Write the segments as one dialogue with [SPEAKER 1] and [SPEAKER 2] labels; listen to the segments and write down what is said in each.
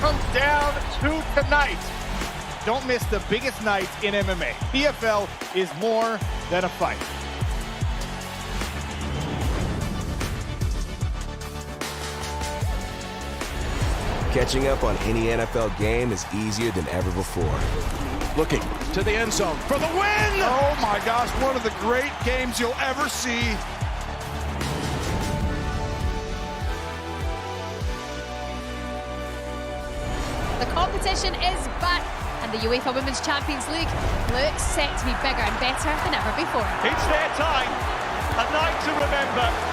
[SPEAKER 1] comes down to tonight. Don't miss the biggest night in MMA. PFL is more than a fight.
[SPEAKER 2] Catching up on any NFL game is easier than ever before.
[SPEAKER 3] Looking to the end zone for the win! Oh my gosh, one of the great games you'll ever see.
[SPEAKER 4] The competition is back, and the UEFA Women's Champions League looks set to be bigger and better than ever before.
[SPEAKER 5] It's their time, a night to remember.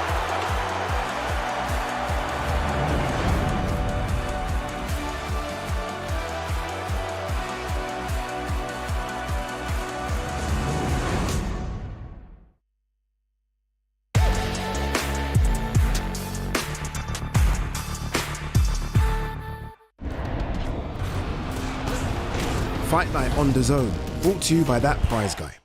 [SPEAKER 6] Fight Night on DAZN, brought to you by That Prize Guy.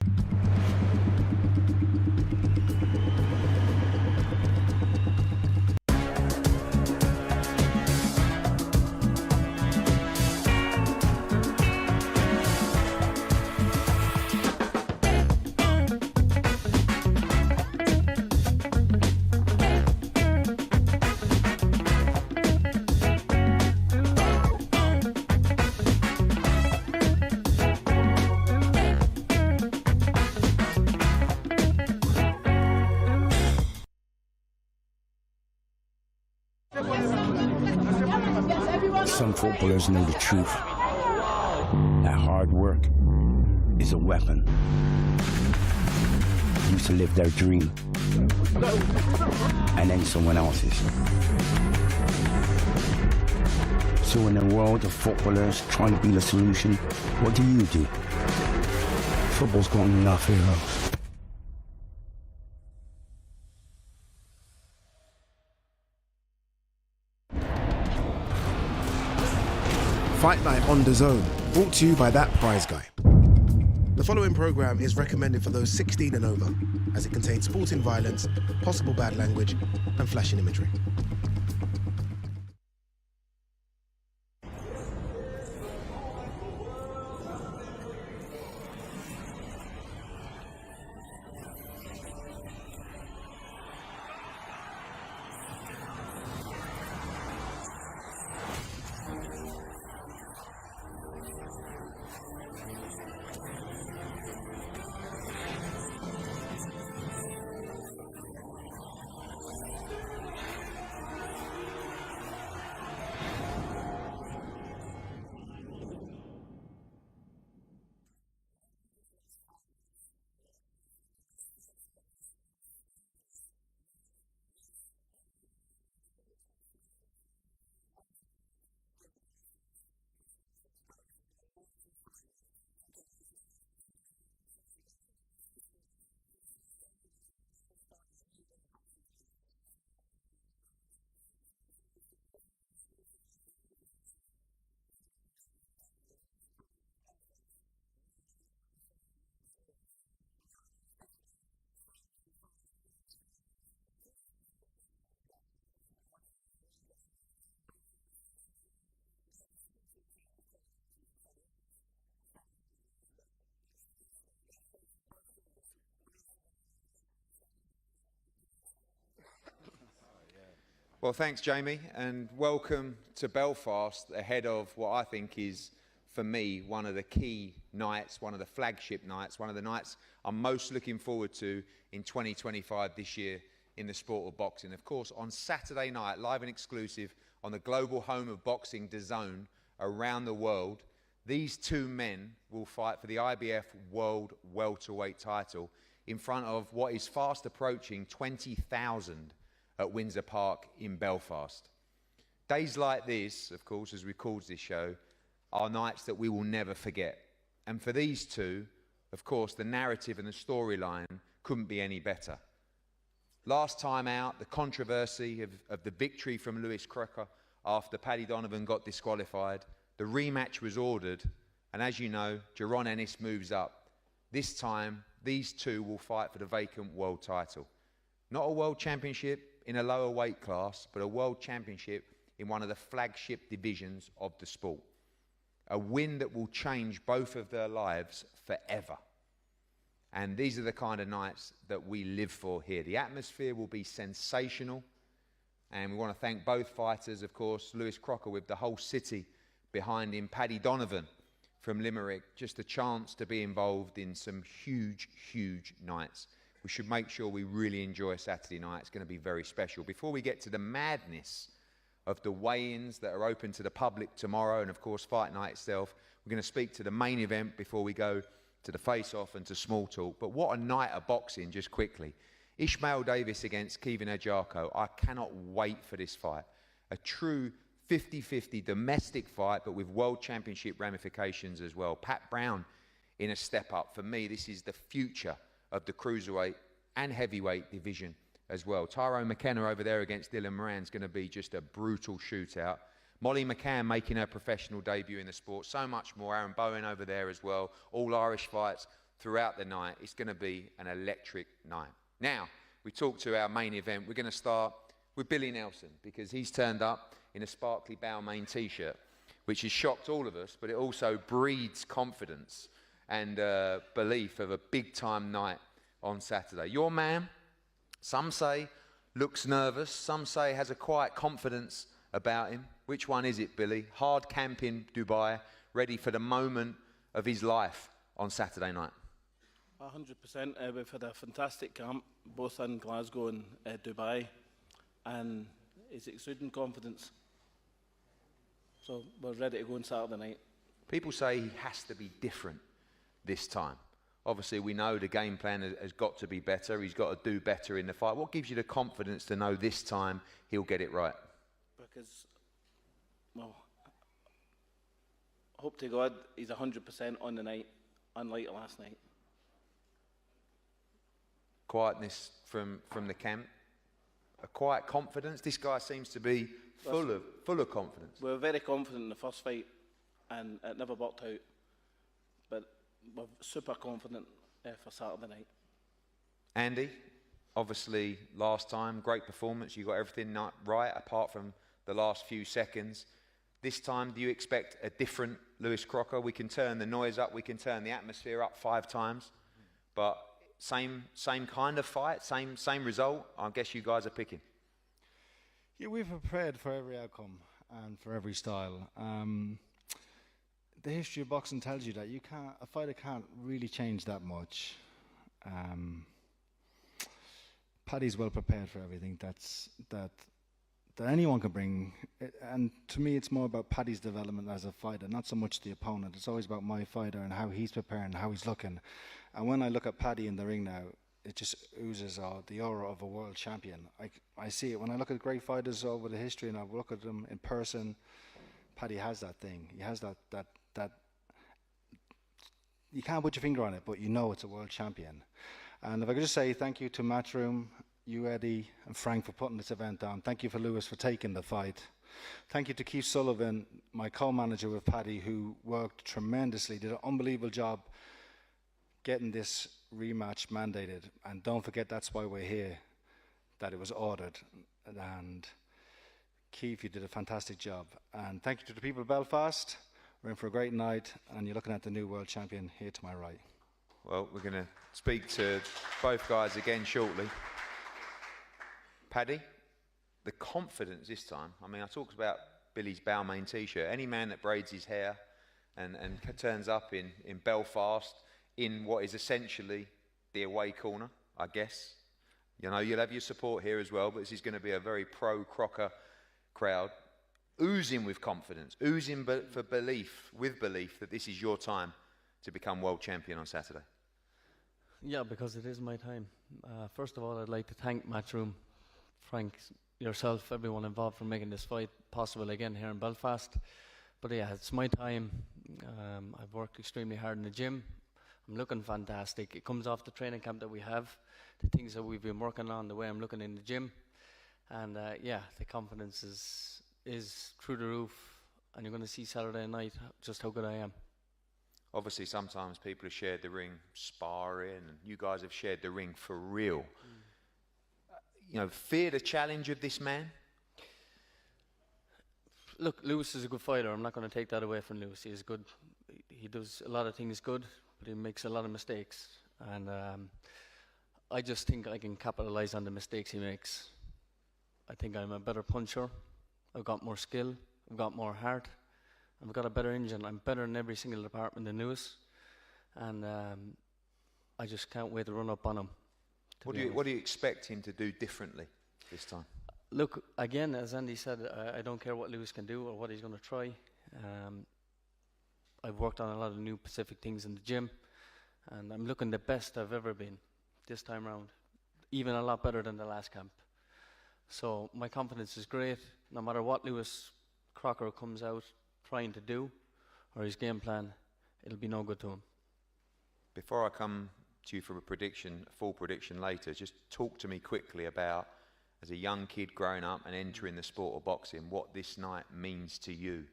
[SPEAKER 7] Some footballers know the truth. That hard work is a weapon. Used to live their dream, and then someone else's. So in a world of footballers trying to be the solution, what do you do? Football's got enough heroes.
[SPEAKER 6] Fight Night on DAZN, brought to you by That Prize Guy. The following program is recommended for those 16 and over, as it contains sporting violence, possible bad language, and flashing imagery.
[SPEAKER 8] Well, thanks, Jamie, and welcome to Belfast ahead of what I think is, for me, one of the key nights, one of the flagship nights, one of the nights I'm most looking forward to in 2025 this year in the sport of boxing. Of course, on Saturday night, live and exclusive on the global home of boxing, DAZN, around the world, these two men will fight for the IBF World Welterweight title in front of what is fast approaching 20,000 at Windsor Park in Belfast. Days like this, of course, as we call this show, are nights that we will never forget. And for these two, of course, the narrative and the storyline couldn't be any better. Last time out, the controversy of the victory from Lewis Crocker after Paddy Donovan got disqualified. The rematch was ordered, and as you know, Jaron Ennis moves up. This time, these two will fight for the vacant world title. Not a world championship in a lower weight class, but a world championship in one of the flagship divisions of the sport. A win that will change both of their lives forever. And these are the kind of nights that we live for here. The atmosphere will be sensational. And we want to thank both fighters, of course, Lewis Crocker with the whole city behind him, Paddy Donovan from Limerick, just a chance to be involved in some huge, huge nights. We should make sure we really enjoy Saturday night. It's going to be very special. Before we get to the madness of the weigh-ins that are open to the public tomorrow, and of course fight night itself, we're going to speak to the main event before we go to the face-off and to small talk. But what a night of boxing, just quickly. Ishmael Davis against Kevin Ejarko. I cannot wait for this fight. A true 50-50 domestic fight, but with World Championship ramifications as well. Pat Brown in a step up. For me, this is the future of the cruiserweight and heavyweight division as well. Tyrone McKenna over there against Dylan Moran is going to be just a brutal shootout. Molly McCann making her professional debut in the sport. So much more. Aaron Bowen over there as well. All Irish fights throughout the night. It's going to be an electric night. Now, we talk to our main event. We're going to start with Billy Nelson because he's turned up in a sparkly Balmain t-shirt, which has shocked all of us, but it also breeds confidence and belief of a big-time night on Saturday. Your man, some say, looks nervous. Some say has a quiet confidence about him. Which one is it, Billy? Hard camp in Dubai, ready for the moment of his life on Saturday night.
[SPEAKER 9] 100%. We've had a fantastic camp, both in Glasgow and Dubai, and it's exuding confidence. So we're ready to go on Saturday night.
[SPEAKER 8] People say he has to be different this time. Obviously, we know the game plan has got to be better. He's got to do better in the fight. What gives you the confidence to know this time he'll get it right?
[SPEAKER 9] Because, well, hope to God he's 100% on the night, unlike last night.
[SPEAKER 8] Quietness from the camp, a quiet confidence. This guy seems to be full of confidence.
[SPEAKER 9] We were very confident in the first fight, and it never worked out. But we're super confident for Saturday night.
[SPEAKER 8] Andy, obviously last time, great performance. You got everything right apart from the last few seconds. This time, do you expect a different Lewis Crocker? We can turn the noise up, we can turn the atmosphere up 5 times, but same kind of fight, same result. I guess you guys are picking.
[SPEAKER 10] Yeah, we've prepared for every outcome and for every style. The history of boxing tells you that a fighter can't really change that much. Paddy's well prepared for everything that anyone can bring. And to me, it's more about Paddy's development as a fighter, not so much the opponent. It's always about my fighter and how he's preparing, how he's looking. And when I look at Paddy in the ring now, it just oozes the aura of a world champion. I see it when I look at great fighters over the history and I look at them in person. Paddy has that thing. He has that you can't put your finger on it, but you know it's a world champion. And if I could just say thank you to Matchroom, you, Eddie, and Frank for putting this event on. Thank you for Lewis for taking the fight. Thank you to Keith Sullivan, my co-manager with Paddy, who worked tremendously, did an unbelievable job getting this rematch mandated. And don't forget, that's why we're here, that it was ordered. And Keith, you did a fantastic job. And thank you to the people of Belfast. We're in for a great night, and you're looking at the new world champion here to my right.
[SPEAKER 8] Well, we're going to speak to both guys again shortly. Paddy, the confidence this time. I mean, I talked about Billy's Balmain t-shirt. Any man that braids his hair and turns up in Belfast in what is essentially the away corner, I guess. You know, you'll have your support here as well, but this is going to be a very pro-Crocker crowd. Oozing with confidence, oozing for belief that this is your time to become world champion on Saturday.
[SPEAKER 11] Yeah, because it is my time. First of all, I'd like to thank Matchroom, Frank, yourself, everyone involved for making this fight possible again here in Belfast. But yeah, it's my time. I've worked extremely hard in the gym. I'm looking fantastic. It comes off the training camp that we have, the things that we've been working on, the way I'm looking in the gym. And yeah, the confidence is through the roof, and you're going to see Saturday night just how good I am.
[SPEAKER 8] Obviously, sometimes people have shared the ring sparring, and you guys have shared the ring for real. You know, fear the challenge of this man?
[SPEAKER 11] look, Lewis is a good fighter. I'm not going to take that away from Lewis. He's good. He does a lot of things good, but he makes a lot of mistakes. And I just think I can capitalise on the mistakes he makes. I think I'm a better puncher. I've got more skill. I've got more heart. I've got a better engine. I'm better in every single department than Lewis. And I just can't wait to run up on him.
[SPEAKER 8] What do you expect him to do differently this time?
[SPEAKER 11] Look, again, as Andy said, I don't care what Lewis can do or what he's going to try. I've worked on a lot of new specific things in the gym, and I'm looking the best I've ever been this time round, even a lot better than the last camp. So my confidence is great. No matter what Lewis Crocker comes out trying to do or his game plan, it'll be no good to him.
[SPEAKER 8] Before I come to you for a full prediction later, just talk to me quickly about, as a young kid growing up and entering the sport of boxing, what this night means to you.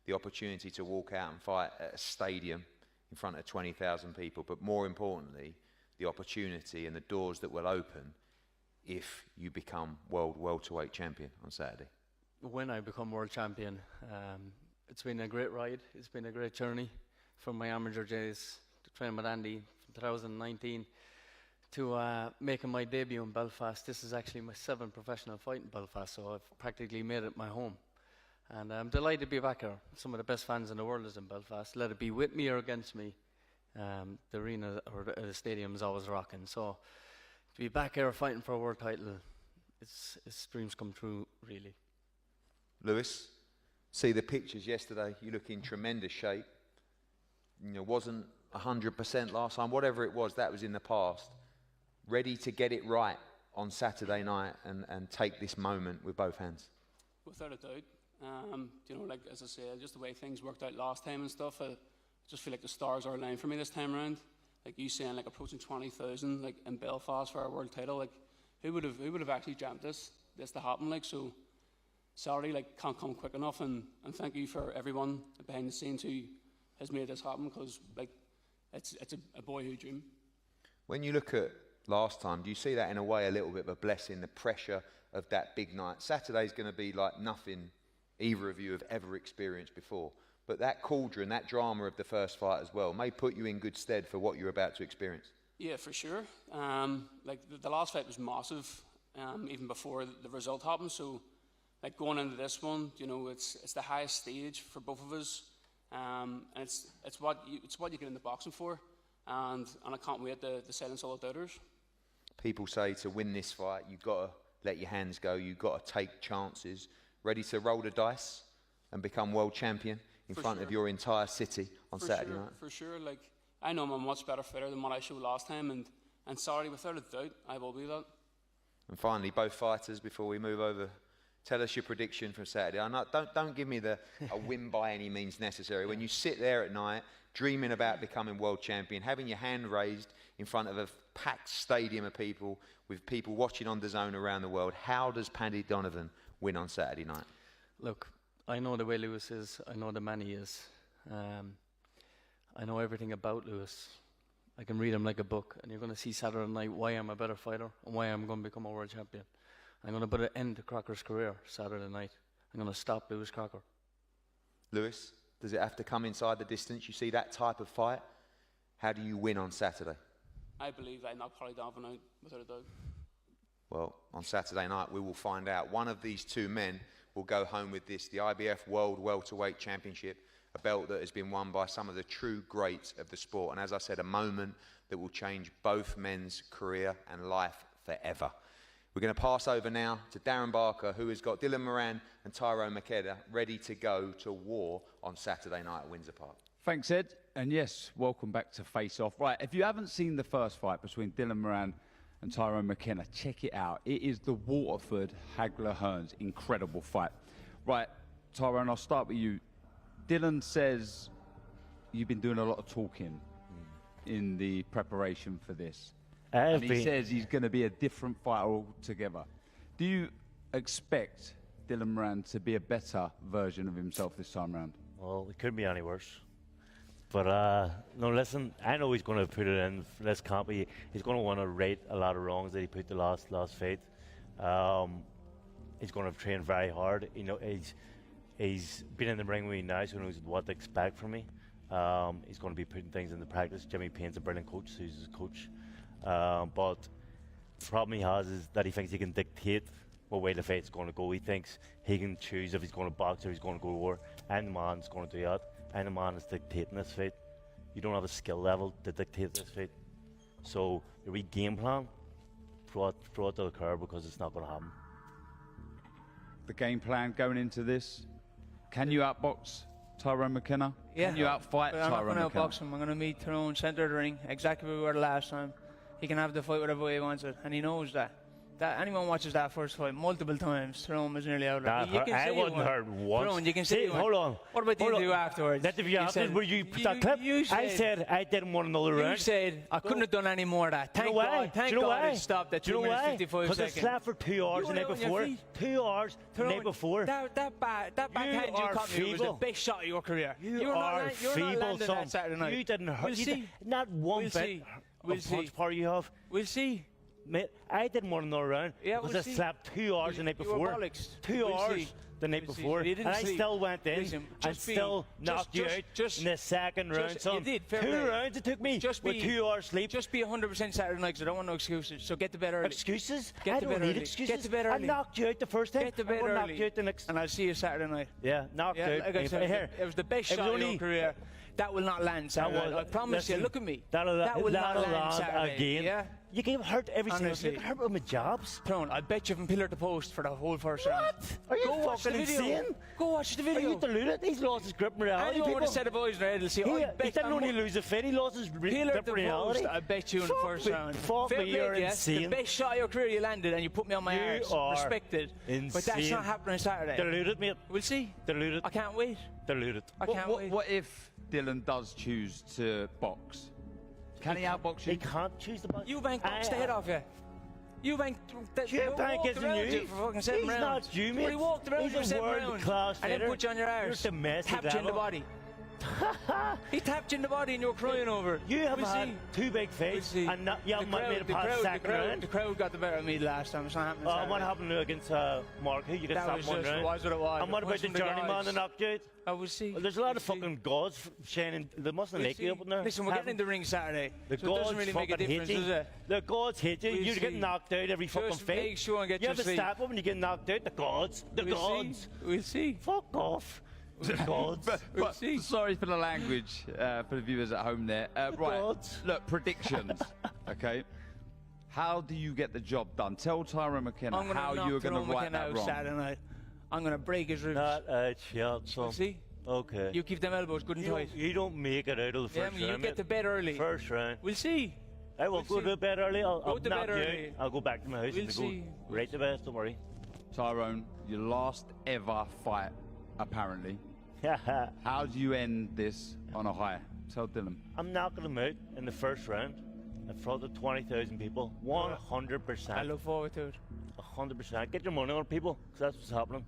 [SPEAKER 8] The opportunity to walk out and fight at a stadium in front of 20,000 people, but more importantly, the opportunity and the doors that will open if you become world welterweight champion on Saturday.
[SPEAKER 11] When I become world champion, it's been a great ride. It's been a great journey from my amateur days to training with Andy from 2019 to making my debut in Belfast. This is actually my 7th professional fight in Belfast, so I've practically made it my home. And I'm delighted to be back here. Some of the best fans in the world is in Belfast. Let it be with me or against me. The arena or the stadium is always rocking. So to be back here fighting for a world title, it's dreams come true, really.
[SPEAKER 8] Lewis, see the pictures yesterday. You look in tremendous shape. You know, wasn't 100% last time. Whatever it was, that was in the past. Ready to get it right on Saturday night and take this moment with both hands?
[SPEAKER 12] Without a doubt. You know, like as I said, just the way things worked out last time and stuff, I just feel like the stars are aligned for me this time around. Like you saying, like approaching 20,000, like in Belfast for our world title. Like who would have actually dreamt this to happen? Like, so Saturday like can't come quick enough, and thank you for everyone behind the scenes who has made this happen, because like it's a boyhood dream.
[SPEAKER 8] When you look at last time, do you see that in a way a little bit of a blessing, the pressure of that big night? Saturday's going to be like nothing either of you have ever experienced before, but that cauldron, that drama of the first fight as well, may put you in good stead for what you're about to experience.
[SPEAKER 12] Yeah, for sure. Like the last fight was massive, even before the result happened. So, like going into this one, you know, it's the highest stage for both of us, and it's what you get into boxing for, and I can't wait to silence all the doubters.
[SPEAKER 8] People say to win this fight, you've got to let your hands go. You've got to take chances. Ready to roll the dice and become world champion in front of your entire city on Saturday night? For
[SPEAKER 12] sure. Like, I know I'm a much better fighter than what I showed last time, and sorry, without a doubt, I will be that.
[SPEAKER 8] And finally, both fighters, before we move over, tell us your prediction for Saturday. Don't give me a win by any means necessary. When you sit there at night, dreaming about becoming world champion, having your hand raised in front of a packed stadium of people, with people watching on DAZN around the world, how does Paddy Donovan win on Saturday night?
[SPEAKER 11] Look, I know the way Lewis is. I know the man he is. I know everything about Lewis. I can read him like a book, and you're going to see Saturday night why I'm a better fighter and why I'm going to become a world champion. I'm going to put an end to Crocker's career Saturday night. I'm going to stop Lewis Crocker.
[SPEAKER 8] Lewis, does it have to come inside the distance? You see that type of fight? How do you win on Saturday?
[SPEAKER 12] I believe I knock Paddy Donovan out without a doubt.
[SPEAKER 8] Well, on Saturday night, we will find out. One of these two men will go home with this, the IBF World Welterweight Championship, a belt that has been won by some of the true greats of the sport. And as I said, a moment that will change both men's career and life forever. We're going to pass over now to Darren Barker, who has got Dylan Moran and Tyrone McKenna ready to go to war on Saturday night at Windsor Park.
[SPEAKER 13] Thanks, Ed. And yes, welcome back to Face Off. Right, if you haven't seen the first fight between Dylan Moran and Tyrone McKenna, check it out. It is the Waterford Hagler-Hearns incredible fight. Right, Tyrone, I'll start with you. Dylan says you've been doing a lot of talking in the preparation for this. And he says he's going to be a different fighter altogether. Do you expect Dylan Moran to be a better version of himself this time around?
[SPEAKER 14] Well, it couldn't be any worse. But no, listen, I know he's going to put it in less compy. He's going to want to right a lot of wrongs that he put the last fight. He's going to train very hard. You know, He's been in the ring with me now, so he knows what to expect from me. He's going to be putting things into practice. Jimmy Payne's a brilliant coach, so he's his coach. But the problem he has is that he thinks he can dictate what way the fight's going to go. He thinks he can choose if he's going to box or he's going to go to war. And the man's going to do that. And the man is dictating this fight. You don't have a skill level to dictate this fight. So your wee game plan, throw it to the curb because it's not going to happen.
[SPEAKER 13] The game plan going into this, can you outbox Tyrone McKenna?
[SPEAKER 15] Yeah.
[SPEAKER 13] Can you outfight
[SPEAKER 15] But I'm not
[SPEAKER 13] Tyrone
[SPEAKER 15] going to
[SPEAKER 13] McKenna?
[SPEAKER 15] outbox him. I'm going to meet Tyrone centre of the ring, exactly where we were the last time. He can have the fight whatever way he wants it, and he knows that. Anyone watches that first fight multiple times, Tyrone was nearly out of it.
[SPEAKER 14] I wasn't hurt once.
[SPEAKER 15] Tyrone, you can see.
[SPEAKER 14] Hold on.
[SPEAKER 15] What about the interview afterwards?
[SPEAKER 14] That interview afterwards, where you put that clip? I said I didn't want another round.
[SPEAKER 15] You said I couldn't have done any more of that. Thank God. Thank God it stopped at 2 minutes 55 seconds.
[SPEAKER 14] Because I slept for 2 hours the night before. 2 hours the night before.
[SPEAKER 15] That backhand you caught me was the best shot of your career.
[SPEAKER 14] You are feeble, son.
[SPEAKER 15] That
[SPEAKER 14] You didn't hurt.
[SPEAKER 15] We'll see.
[SPEAKER 14] Not one bit of punch power you have.
[SPEAKER 15] We'll see.
[SPEAKER 14] Mate, I didn't want another round because I slept 2 hours the night before. 2 hours the night before. And I still went in and still knocked you out in the second round, son.
[SPEAKER 15] You did.
[SPEAKER 14] 2 rounds it took me with 2 hours sleep.
[SPEAKER 15] Just be 100% Saturday night because I don't want no excuses. So get to bed early.
[SPEAKER 14] Excuses?
[SPEAKER 15] Get
[SPEAKER 14] I
[SPEAKER 15] to
[SPEAKER 14] don't
[SPEAKER 15] bed
[SPEAKER 14] need
[SPEAKER 15] early.
[SPEAKER 14] excuses.
[SPEAKER 15] Get to bed early.
[SPEAKER 14] I knocked you out the first time.
[SPEAKER 15] Get to bed
[SPEAKER 14] I'm gonna
[SPEAKER 15] early.
[SPEAKER 14] knock you out the next.
[SPEAKER 15] And I'll see you Saturday night.
[SPEAKER 14] Yeah, knocked out.
[SPEAKER 15] Like I said, it was the best shot of your career. That will not land Saturday night. I promise you. Look at me. That will not land Saturday.
[SPEAKER 14] Again.
[SPEAKER 15] Yeah?
[SPEAKER 14] You get hurt every single time. You get hurt with my jobs.
[SPEAKER 15] Tyrone, I bet you from pillar to post for the whole first round.
[SPEAKER 14] What? Are you fucking insane?
[SPEAKER 15] Go watch the video.
[SPEAKER 14] Are you deluded? He's lost his grip in reality.
[SPEAKER 15] Anyone would have said a voice in their head will see.
[SPEAKER 14] He didn't only lose a fight, he lost his grip in reality.
[SPEAKER 15] I bet you in the first round.
[SPEAKER 14] Fuck me, you're insane.
[SPEAKER 15] The best shot of your career you landed and you put me on my arse. Respected.
[SPEAKER 14] Insane.
[SPEAKER 15] But that's not happening Saturday.
[SPEAKER 14] Deluded, mate.
[SPEAKER 15] We'll see.
[SPEAKER 14] Deluded.
[SPEAKER 15] I can't wait.
[SPEAKER 14] Deluded.
[SPEAKER 15] I can't wait.
[SPEAKER 13] What if Dylan does choose to box? Can he outbox you?
[SPEAKER 14] He can't choose to box.
[SPEAKER 15] You banked boxed the head off you. You banked.
[SPEAKER 14] Bank isn't you.
[SPEAKER 15] He's
[SPEAKER 14] not you, mate.
[SPEAKER 15] He walked around
[SPEAKER 14] He's
[SPEAKER 15] for
[SPEAKER 14] a
[SPEAKER 15] 7 rounds
[SPEAKER 14] world-class
[SPEAKER 15] and then
[SPEAKER 14] fighter.
[SPEAKER 15] put you on your arse.
[SPEAKER 14] You're domestic
[SPEAKER 15] Tapped you in the body. He tapped you in the body and you're crying over it.
[SPEAKER 14] You have had 2 big fights and you haven't made it past second round.
[SPEAKER 15] The crowd got the better of me last time. It's not happening.
[SPEAKER 14] What happened against Mark? You got stopped one round.
[SPEAKER 15] Was what it was.
[SPEAKER 14] And what about the journeyman that knocked you out?
[SPEAKER 15] I will see.
[SPEAKER 14] Well, there's a lot of fucking gods shining. They mustn't like you up in there.
[SPEAKER 15] Listen, we're getting in the ring Saturday.
[SPEAKER 14] The
[SPEAKER 15] so it doesn't really make a difference, does it?
[SPEAKER 14] The gods hate you. You get knocked out every fucking fight.
[SPEAKER 15] Make sure and get
[SPEAKER 14] you have to step up and you get knocked out. The gods. The gods.
[SPEAKER 15] We'll see.
[SPEAKER 14] Fuck off. The gods.
[SPEAKER 13] But sorry for the language for the viewers at home there. Right.
[SPEAKER 14] Gods.
[SPEAKER 13] Look, predictions. Okay. How do you get the job done? Tell Tyrone McKenna how you're going to right that wrong.
[SPEAKER 15] Saturday night. I'm going to break his ribs.
[SPEAKER 14] Not a chance, son.
[SPEAKER 15] See?
[SPEAKER 14] Okay.
[SPEAKER 15] You keep them elbows good and tight.
[SPEAKER 14] You don't make it out of the first round.
[SPEAKER 15] You get to bed early.
[SPEAKER 14] First round.
[SPEAKER 15] We'll see.
[SPEAKER 14] I will go to bed early. I'll
[SPEAKER 15] go to
[SPEAKER 14] knock
[SPEAKER 15] bed
[SPEAKER 14] you
[SPEAKER 15] early.
[SPEAKER 14] out. I'll go back to my house and go right to bed. Don't worry.
[SPEAKER 13] Tyrone, your last ever fight, apparently. How do you end this on a high? Tell Dylan.
[SPEAKER 14] I'm knocking him out in the first round in front of 20,000 people. 100%.
[SPEAKER 15] I look forward to it.
[SPEAKER 14] 100%. Get your money on people, because that's what's happening.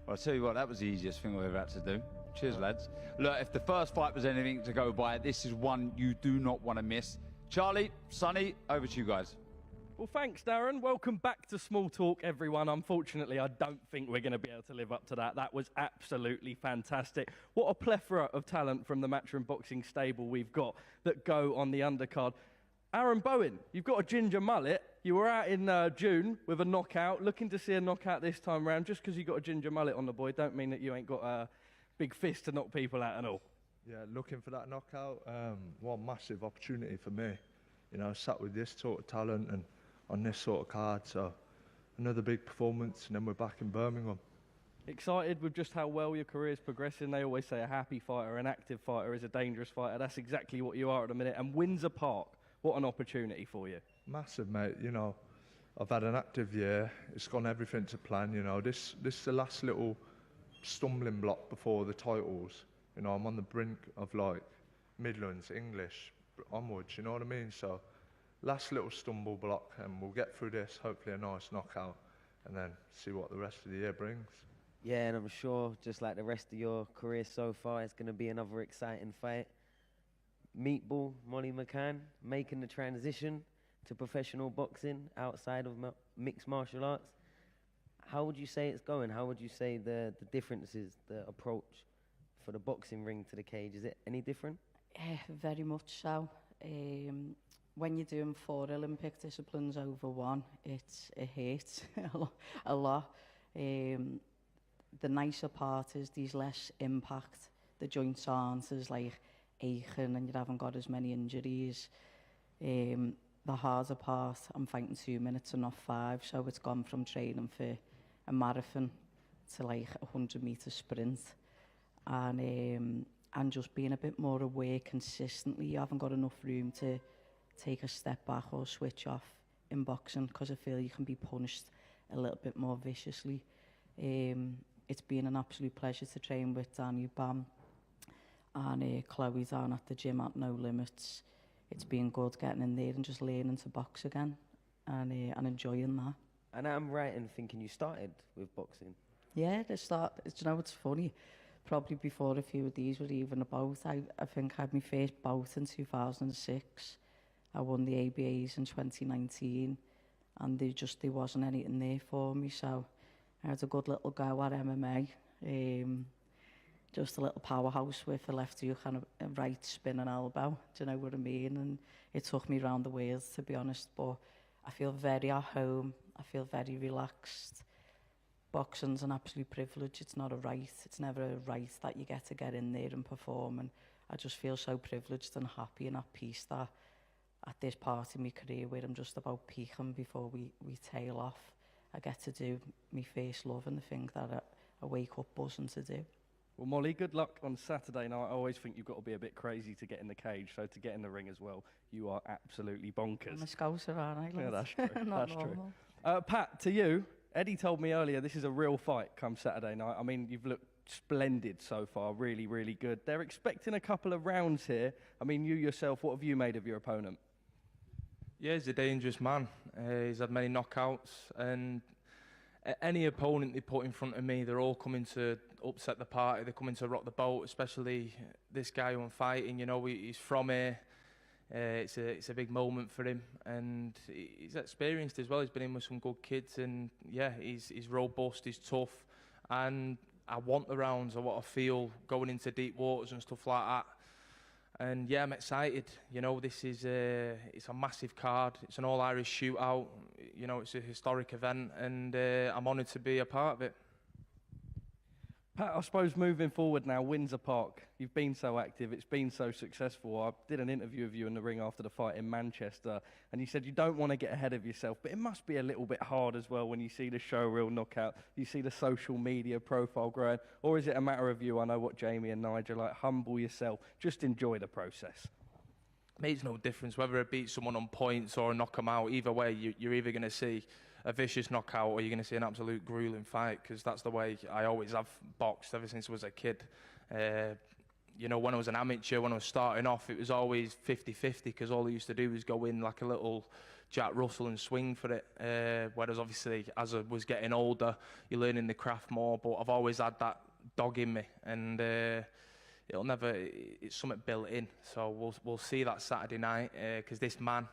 [SPEAKER 13] Well, I'll tell you what, that was the easiest thing I've ever had to do. Cheers, lads. Look, if the first fight was anything to go by, this is one you do not want to miss. Charlie, Sonny, over to you guys.
[SPEAKER 16] Well, thanks, Darren. Welcome back to Small Talk, everyone. Unfortunately, I don't think we're going to be able to live up to that. That was absolutely fantastic. What a plethora of talent from the Matchroom Boxing stable we've got that go on the undercard. Aaron Bowen, you've got a ginger mullet. You were out in June with a knockout. Looking to see a knockout this time round. Just because you got a ginger mullet on the boy, don't mean that you ain't got a big fist to knock people out and all.
[SPEAKER 17] Yeah, looking for that knockout. What a massive opportunity for me. You know, sat with this sort of talent and on this sort of card, so another big performance and then we're back in Birmingham.
[SPEAKER 16] Excited with just how well your career is progressing. They always say a happy fighter, an active fighter is a dangerous fighter. That's exactly what you are at the minute. And Windsor Park, what an opportunity for you.
[SPEAKER 17] Massive, mate. You know, I've had an active year. It's gone everything to plan. You know, this is the last little stumbling block before the titles. You know, I'm on the brink of like Midlands, English, onwards. You know what I mean? So last little stumble block, and we'll get through this. Hopefully, a nice knockout, and then see what the rest of the year brings.
[SPEAKER 18] Yeah, and I'm sure, just like the rest of your career so far, it's going to be another exciting fight. Meatball, Molly McCann, making the transition to professional boxing outside of mixed martial arts. How would you say it's going? How would you say the differences, the approach for the boxing ring to the cage? Is it any different?
[SPEAKER 19] Very much so. When you're doing 4 Olympic disciplines over one, it hurts a lot. The nicer part is there's less impact. The joints aren't as like aching and you haven't got as many injuries. The harder part, I'm fighting 2 minutes and not 5, so it's gone from training for a marathon to like a 100-meter sprint. And just being a bit more aware consistently. You haven't got enough room to take a step back or switch off in boxing, because I feel you can be punished a little bit more viciously. It's been an absolute pleasure to train with Danny Bam and Chloe down at the gym at No Limits. It's been good getting in there and just learning to box again and enjoying that.
[SPEAKER 18] And I'm right in thinking you started with boxing?
[SPEAKER 19] Yeah, you know, it's funny. Probably before a few of these were even about. I think I had my first bout in 2006. I won the ABAs in 2019, and there wasn't anything there for me, so I had a good little go at MMA. Just a little powerhouse with a left hook and a right spinning elbow, do you know what I mean? And it took me around the world, to be honest, but I feel very at home. I feel very relaxed. Boxing's an absolute privilege. It's not a right. It's never a right that you get to get in there and perform. And I just feel so privileged and happy and at peace that at this part in my career where I'm just about peaking before we tail off, I get to do my first love and the thing that I wake up buzzing to do.
[SPEAKER 16] Well, Molly, good luck on Saturday night. I always think you've got to be a bit crazy to get in the cage, so to get in the ring as well, you are absolutely bonkers.
[SPEAKER 19] I'm a scouser, aren't I?
[SPEAKER 16] Yeah, that's true.
[SPEAKER 19] Not
[SPEAKER 16] that's
[SPEAKER 19] normal.
[SPEAKER 16] true. Pat, to you, Eddie told me earlier this is a real fight come Saturday night. I mean, you've looked splendid so far, really, really good. They're expecting a couple of rounds here. I mean, you yourself, what have you made of your opponent?
[SPEAKER 17] Yeah, he's a dangerous man. He's had many knockouts, and any opponent they put in front of me, they're all coming to upset the party. They're coming to rock the boat, especially this guy who I'm fighting. You know, he's from here. It's a big moment for him, and he's experienced as well. He's been in with some good kids, and yeah, he's robust, he's tough, and I want the rounds. I want to feel going into deep waters and stuff like that. And yeah, I'm excited. You know, this is it's a massive card. It's an all-Irish shootout. You know, it's a historic event, and I'm honoured to be a part of it.
[SPEAKER 16] Pat, I suppose moving forward now, Windsor Park, you've been so active, it's been so successful. I did an interview of you in the ring after the fight in Manchester, and you said you don't want to get ahead of yourself, but it must be a little bit hard as well when you see the showreel knockout, you see the social media profile growing, or is it a matter of you, I know what Jamie and Nigel like, humble yourself, just enjoy the process?
[SPEAKER 17] Makes no difference whether it beats someone on points or knock them out. Either way, you're either going to see a vicious knockout or you're going to see an absolute grueling fight, because that's the way I always have boxed ever since I was a kid. You know, when I was an amateur, when I was starting off, it was always 50-50, because all I used to do was go in like a little Jack Russell and swing for it. Whereas obviously, as I was getting older, you're learning the craft more, but I've always had that dog in me, and it's something built in. So we'll see that Saturday night, because this man,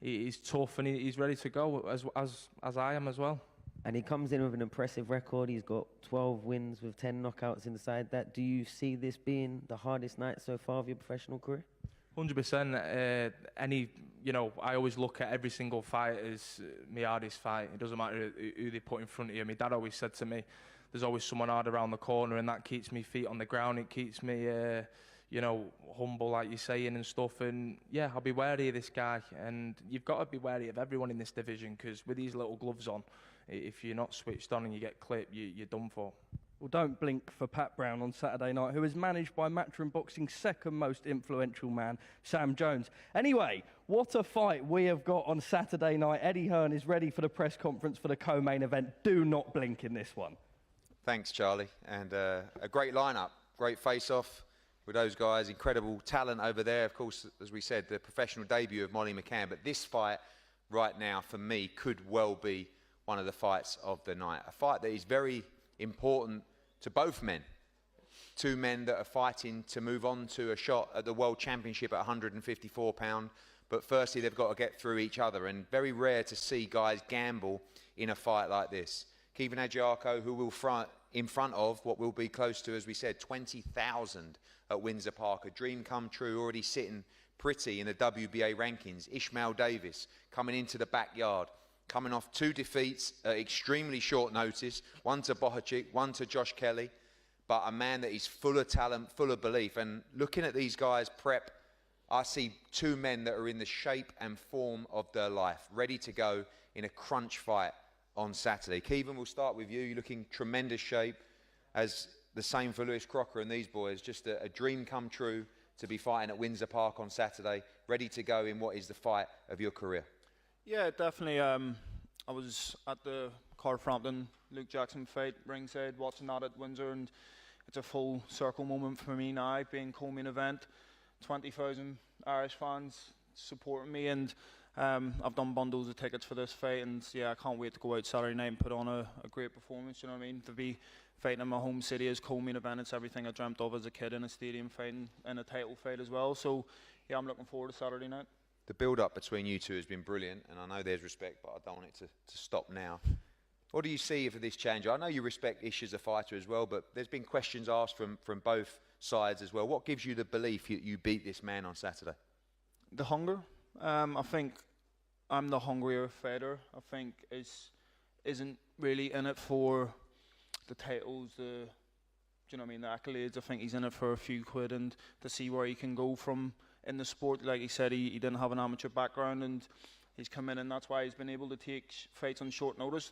[SPEAKER 17] he's tough and he's ready to go, as I am as well.
[SPEAKER 18] And he comes in with an impressive record. He's got 12 wins with 10 knockouts inside that. Do you see this being the hardest night so far of your professional career?
[SPEAKER 17] 100%. You know, I always look at every single fight as my hardest fight. It doesn't matter who they put in front of you. My dad always said to me, there's always someone hard around the corner, and that keeps me feet on the ground. It keeps me, you know, humble, like you're saying, and stuff. And yeah, I'll be wary of this guy. And you've got to be wary of everyone in this division, because with these little gloves on, if you're not switched on and you get clipped, you're done for.
[SPEAKER 16] Well, don't blink for Pat Brown on Saturday night, who is managed by Matchroom Boxing's second most influential man, Sam Jones. Anyway, what a fight we have got on Saturday night. Eddie Hearn is ready for the press conference for the co-main event. Do not blink in this one.
[SPEAKER 8] Thanks, Charlie. And a great lineup, great face-off with those guys, incredible talent over there. Of course, as we said, the professional debut of Molly McCann. But this fight right now, for me, could well be one of the fights of the night. A fight that is very important to both men. Two men that are fighting to move on to a shot at the World Championship at 154 pound. But firstly, they've got to get through each other. And very rare to see guys gamble in a fight like this. Kevin Adjiako, who will in front of what will be close to, as we said, 20,000 at Windsor Park. A dream come true, already sitting pretty in the WBA rankings. Ishmael Davis coming into the backyard, coming off 2 defeats at extremely short notice, one to Bohachik, one to Josh Kelly, but a man that is full of talent, full of belief. And looking at these guys prep, I see 2 men that are in the shape and form of their life, ready to go in a crunch fight on Saturday. Kevin, we'll start with you. You're looking tremendous shape, as the same for Lewis Crocker and these boys. Just a dream come true to be fighting at Windsor Park on Saturday, ready to go in what is the fight of your career.
[SPEAKER 15] Yeah, definitely. I was at the Carter Frampton Luke Jackson fight ringside watching that at Windsor, and it's a full circle moment for me now, being co-main event. 20,000 Irish fans supporting me, and I've done bundles of tickets for this fight, and yeah, I can't wait to go out Saturday night and put on a great performance, you know what I mean? To be fighting in my home city as co-main event, it's everything I dreamt of as a kid, in a stadium fighting in a title fight as well. So yeah, I'm looking forward to Saturday night.
[SPEAKER 8] The build-up between you two has been brilliant, and I know there's respect, but I don't want it to stop now. What do you see for this change? I know you respect Ish as a fighter as well, but there's been questions asked from both sides as well. What gives you the belief you beat this man on Saturday?
[SPEAKER 15] The hunger. I think I'm the hungrier fighter. I think isn't really in it for the titles, do you know what I mean, the accolades. I think he's in it for a few quid and to see where he can go from in the sport. Like he said, he didn't have an amateur background, and he's come in, and that's why he's been able to take fights on short notice.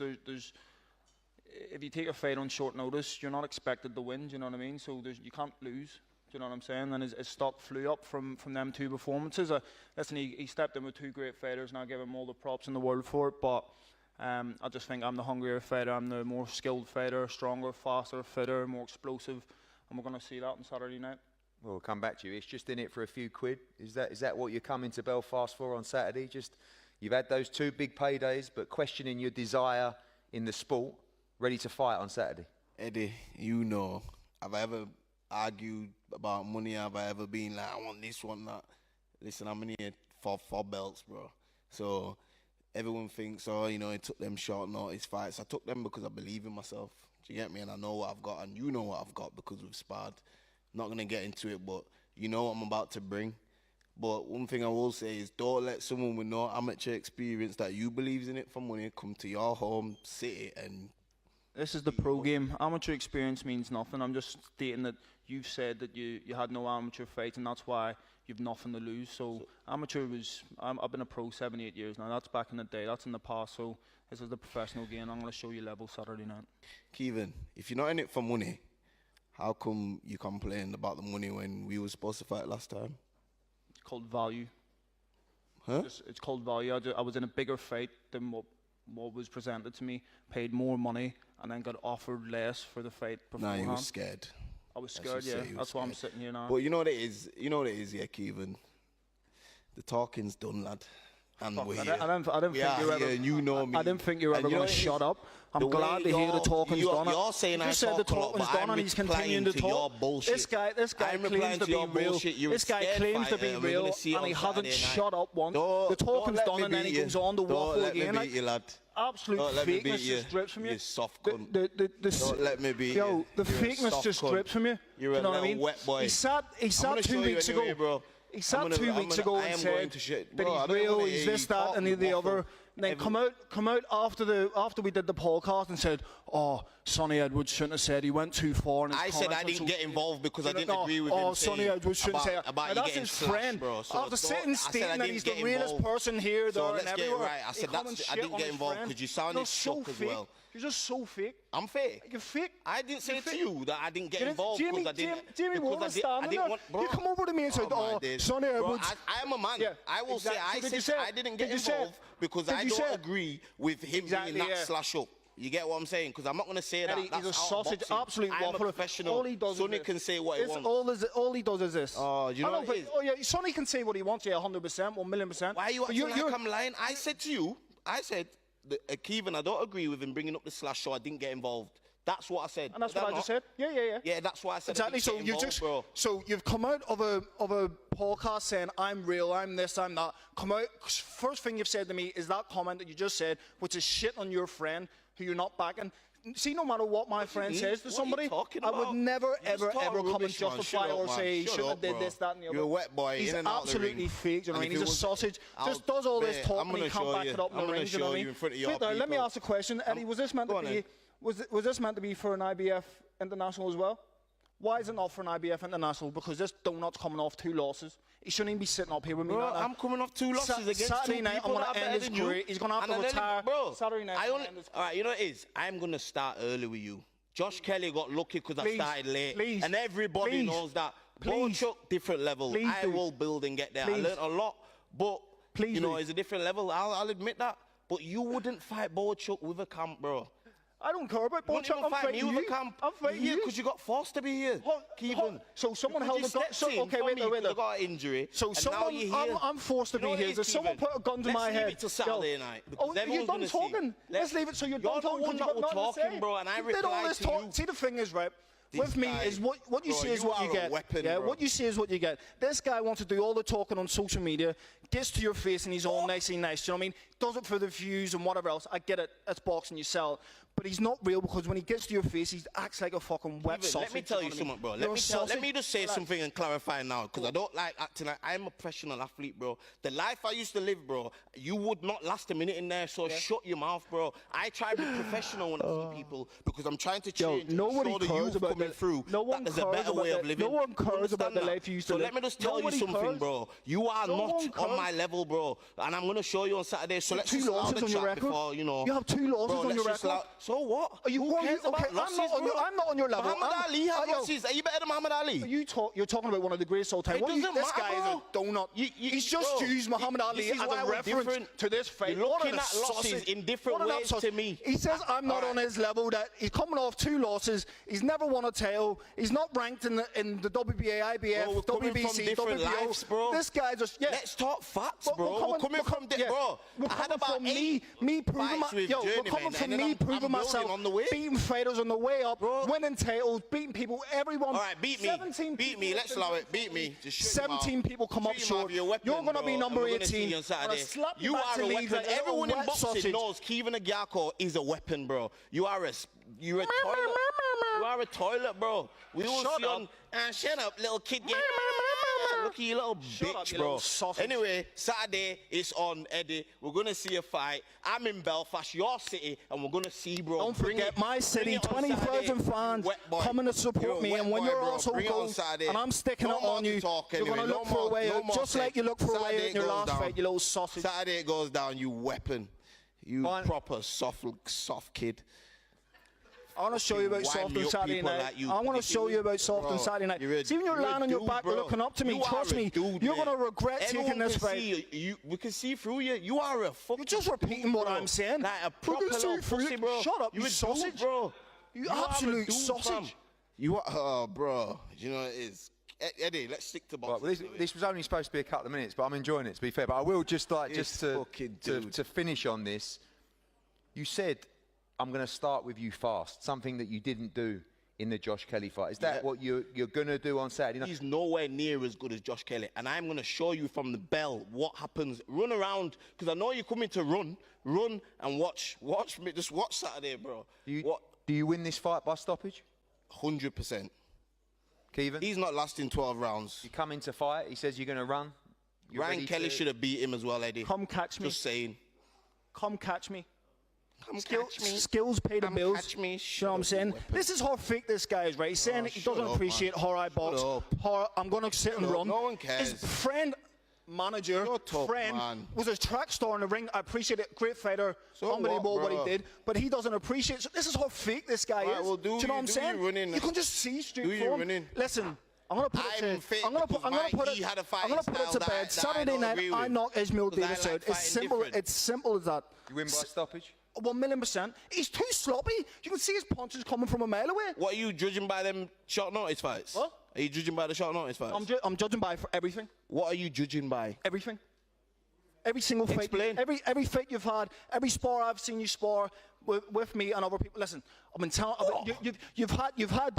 [SPEAKER 15] If you take a fight on short notice, you're not expected to win, do you know what I mean? So you can't lose, do you know what I'm saying? And his stock flew up from them 2 performances. Listen, he stepped in with 2 great fighters, and I give him all the props in the world for it, but I just think I'm the hungrier fighter. I'm the more skilled fighter, stronger, faster, fitter, more explosive, and we're going to see that on Saturday night.
[SPEAKER 8] Well, we'll come back to you. It's just in it for a few quid. Is that what you're coming to Belfast for on Saturday? Just, you've had those 2 big paydays, but questioning your desire in the sport, ready to fight on Saturday?
[SPEAKER 6] Eddie, you know, have I ever argued about money? Have I ever been like, I want this, want that? Listen, I'm in here for 4 belts, bro. So everyone thinks, oh, you know, it took them short notice fights. I took them because I believe in myself. Do you get me? And I know what I've got, and you know what I've got because we've sparred. Not going to get into it, but you know what I'm about to bring. But one thing I will say is, don't let someone with no amateur experience that you believes in it for money come to your home city and...
[SPEAKER 15] This is the pro game. Amateur experience means nothing. I'm just stating that you've said that you had no amateur fights, and that's why you've nothing to lose. So amateur was... I've been a pro 7-8 years now. That's back in the day. That's in the past. So this is the professional game. I'm going to show you level Saturday night.
[SPEAKER 6] Kevin, if you're not in it for money, how come you complained about the money when we were supposed to fight last time?
[SPEAKER 15] It's called value.
[SPEAKER 6] Huh?
[SPEAKER 15] It's called value. I was in a bigger fight than what was presented to me, paid more money, and then got offered less for the fight beforehand.
[SPEAKER 6] Nah, you were scared.
[SPEAKER 15] I was scared, yeah. That's why I'm sitting here now.
[SPEAKER 6] But you know what it is? You know what it is, yeah, Kevin? The talking's done, lad. And we're here.
[SPEAKER 15] I didn't think you were ever.
[SPEAKER 6] And you know me.
[SPEAKER 15] I didn't think you were ever going to shut up. I'm glad to hear the talking's done.
[SPEAKER 6] You're saying I
[SPEAKER 15] said the talking's done, and he's continuing to talk.
[SPEAKER 6] This
[SPEAKER 15] guy claims to be real. This guy claims to be real, and he hasn't shut up once. The talking's done, and then he goes on to waffle again.
[SPEAKER 6] Don't let me beat you, lad.
[SPEAKER 15] Absolute fakeness just drips from you.
[SPEAKER 6] You soft cunt.
[SPEAKER 15] Don't
[SPEAKER 6] let me beat you.
[SPEAKER 15] Yo, the fakeness just drips from you.
[SPEAKER 6] You're
[SPEAKER 15] you know what I mean?
[SPEAKER 6] Wet boy.
[SPEAKER 15] He sat 2 weeks ago.
[SPEAKER 6] Bro.
[SPEAKER 15] He sat 2 weeks ago and said that he's real, he's this, that, and the other. And then come out after we did the podcast and said, oh, Sonny Edwards shouldn't have said he went too far. In his
[SPEAKER 6] I said I didn't get involved because I didn't agree with him.
[SPEAKER 15] Oh, Sonny Edwards shouldn't say
[SPEAKER 6] about
[SPEAKER 15] that's his friend.
[SPEAKER 6] Bro. So
[SPEAKER 15] after sitting stating that he's the realest person here, there, and everywhere.
[SPEAKER 6] Right. I said I didn't get involved because you sounded shook as well.
[SPEAKER 15] You're just so fake.
[SPEAKER 6] I'm fake.
[SPEAKER 15] You're fake.
[SPEAKER 6] I didn't say to you that I didn't get involved because I didn't.
[SPEAKER 15] Jamie Warner standing there. You come over to me and said, "Oh, Sonny Edwards."
[SPEAKER 6] I am a man. Yeah, I will say I didn't get involved because I don't agree with him being that /up. You get what I'm saying? Because I'm not going to say that.
[SPEAKER 15] He's a sausage, absolute waffler.
[SPEAKER 6] I'm a professional.
[SPEAKER 15] All he does
[SPEAKER 6] Sonny can say what he wants.
[SPEAKER 15] All he does is this.
[SPEAKER 6] Oh, you know what it is?
[SPEAKER 15] Oh, yeah, Sonny can say what he wants, yeah, 100%, 1,000,000%.
[SPEAKER 6] Why are you acting like I'm lying? I said to you, Kevin, I don't agree with him bringing up the /show. I didn't get involved. That's what I said.
[SPEAKER 15] And that's what I just said. Yeah.
[SPEAKER 6] Yeah, that's what I said.
[SPEAKER 15] Exactly. So you've come out of a podcast saying I'm real, I'm this, I'm that. Come out. First thing you've said to me is that comment that you just said, which is shit on your friend. who you're not backing. See, no matter what my friend says to somebody, I would never, ever come and justify or say he shouldn't have did this, that, and the other.
[SPEAKER 20] You're a wet boy.
[SPEAKER 15] He's
[SPEAKER 20] in and out the
[SPEAKER 15] absolutely
[SPEAKER 20] ring.
[SPEAKER 15] fake. You know what I mean? He's a sausage. Just does all this talk and he can't back it up in the ring. You know what I mean? Wait there, let me ask a question, Eddie. Was this meant to be? Was this meant to be for an IBF international as well? Why is it not for an IBF international? Because this donut's coming off 2 losses. He shouldn't even be sitting up here with me.
[SPEAKER 20] Bro, I'm coming off 2 losses against
[SPEAKER 15] Saturday
[SPEAKER 20] 2
[SPEAKER 15] night,
[SPEAKER 20] people
[SPEAKER 15] I'm
[SPEAKER 20] that are
[SPEAKER 15] going to
[SPEAKER 20] better
[SPEAKER 15] end his
[SPEAKER 20] than you.
[SPEAKER 15] career. He's going to have to retire.
[SPEAKER 20] Bro,
[SPEAKER 15] Saturday night,
[SPEAKER 20] all right, you know what it is? I'm going to start early with you. Josh Kelly got lucky because I started late. And everybody knows that. Bochuk, different level. I will build and get there. I learned a lot. But, you know, it's a different level. I'll admit that. But you wouldn't fight Bochuk with a camp, bro.
[SPEAKER 15] I don't care about Bochuk. I'm fighting you. I'm fighting you
[SPEAKER 20] because you got forced to be here.
[SPEAKER 15] So someone held a gun. Okay, wait there.
[SPEAKER 20] You got an injury.
[SPEAKER 15] So someone, I'm forced to be here. So someone put a gun to my head.
[SPEAKER 20] Let's leave it till Saturday night.
[SPEAKER 15] Oh, you're done talking. Let's leave it so you're done talking.
[SPEAKER 20] You're the one that was talking, bro, and I replied to you.
[SPEAKER 15] See, the thing is, right? With me is what you see is what you get. Yeah, what you see is what you get. This guy wants to do all the talking on social media, gets to your face and he's all nicey nice. You know what I mean? Does it for the views and whatever else. I get it. That's boxing, you sell. But he's not real because when he gets to your face, he acts like a fucking wet sausage.
[SPEAKER 20] Let me tell you something, bro. Let me just say something and clarify now, because I don't like acting like I'm a professional athlete, bro. The life I used to live, bro, you would not last a minute in there, so shut your mouth, bro. I try to be professional when I see people because I'm trying to change.
[SPEAKER 15] Nobody cares about
[SPEAKER 20] coming through.
[SPEAKER 15] No one
[SPEAKER 20] cares about the way of living.
[SPEAKER 15] No one cares about the life you used to live.
[SPEAKER 20] So let me just tell you something, bro. You are not on my level, bro, and I'm gonna show you on Saturday. So let's just allow the chat before, you know.
[SPEAKER 15] You have 2 losses on your record.
[SPEAKER 20] So what?
[SPEAKER 15] Are you
[SPEAKER 20] Who cares about losses, bro?
[SPEAKER 15] I'm not on your level.
[SPEAKER 20] Muhammad Ali had losses. Are you better than Muhammad Ali?
[SPEAKER 15] You're talking about one of the greatest all time. This guy is a donut. He's just used Muhammad Ali as a reference to this fight.
[SPEAKER 20] You're looking at losses in different ways to me.
[SPEAKER 15] He says I'm not on his level. That he's coming off 2 losses. He's never won a title. He's not ranked in the WBA, IBF, WBC, WBO.
[SPEAKER 20] Bro.
[SPEAKER 15] This guy just
[SPEAKER 20] Let's talk facts, bro. We're coming from bro. I had about 8
[SPEAKER 15] me proving myself. Beating fighters on the way up, winning titles, beating people, everyone.
[SPEAKER 20] All right, beat me. Let's allow it. Beat me. Just
[SPEAKER 15] 17 people come up short. You're going to be number 18.
[SPEAKER 20] You are a weapon. Everyone in boxing knows Kevin Agyako is a weapon, bro. You're a toilet. You are a toilet, bro. We all see on. Shut up, little kid. Look at you little bitch, bro. Anyway, Saturday it's on, Eddie. We're going to see a fight. I'm in Belfast, your city, and we're going to see, bro.
[SPEAKER 15] Don't forget my city, 20,000 fans coming to support me. And when you're also gold, and I'm sticking it on you, you're going to look for a way out, just like you look for a way out in your last fight, you little sausage.
[SPEAKER 20] Saturday it goes down, you weapon. You proper soft kid.
[SPEAKER 15] I want to show you about soft on Saturday night. I want to show you about soft on Saturday night. See when you're lying on your back looking up to me, trust me, you're going to regret taking this fight.
[SPEAKER 20] We can see through you. You are a fucking...
[SPEAKER 15] You're just repeating what I'm saying.
[SPEAKER 20] Like a proper little pussy, bro.
[SPEAKER 15] Shut up, you sausage.
[SPEAKER 20] Bro.
[SPEAKER 15] You absolute sausage.
[SPEAKER 20] You are... Oh, bro. You know what it is. Eddie, let's stick to boxing.
[SPEAKER 8] Well, this was only supposed to be a couple of minutes, but I'm enjoying it, to be fair. But I will just to finish on this. You said... I'm going to start with you fast, something that you didn't do in the Josh Kelly fight. Is that what you're going to do on Saturday?
[SPEAKER 20] He's nowhere near as good as Josh Kelly. And I'm going to show you from the bell what happens. Run around, because I know you're coming to run and watch me. Just watch Saturday, bro.
[SPEAKER 8] Do you win this fight by stoppage?
[SPEAKER 20] 100%.
[SPEAKER 8] Kevin?
[SPEAKER 20] He's not lasting 12 rounds.
[SPEAKER 8] You come into fight, he says you're going to run.
[SPEAKER 20] Ryan Kelly should have beat him as well, Eddie.
[SPEAKER 15] Come catch me.
[SPEAKER 20] Just saying.
[SPEAKER 15] Come catch me.
[SPEAKER 20] Catch me.
[SPEAKER 15] Skills pay the bills.
[SPEAKER 20] Catch me.
[SPEAKER 15] You know what I'm saying? This is how fake this guy is, right? He's saying he doesn't appreciate how I box. How I'm going to sit and run.
[SPEAKER 20] No one cares.
[SPEAKER 15] His friend, manager, was a track star in the ring. I appreciate it. Great fighter. Unbelievable what he did. But he doesn't appreciate it. So this is how fake this guy is.
[SPEAKER 20] Well,
[SPEAKER 15] do you know what I'm saying? You can just see straight through him. Listen. I'm gonna put it to bed. Saturday night, I knock Ismail Davis out. It's simple. It's simple as that.
[SPEAKER 8] You win by stoppage?
[SPEAKER 15] 1,000,000%. He's too sloppy. You can see his punches coming from a mile away.
[SPEAKER 20] What are you judging by them short notice fights?
[SPEAKER 15] What?
[SPEAKER 20] Are you judging by the short notice fights?
[SPEAKER 15] I'm judging by everything.
[SPEAKER 20] What are you judging by?
[SPEAKER 15] Everything. Every single fight.
[SPEAKER 20] Explain.
[SPEAKER 15] Every fight you've had. Every spar I've seen you spar with me and other people. Listen, I've been telling. You've had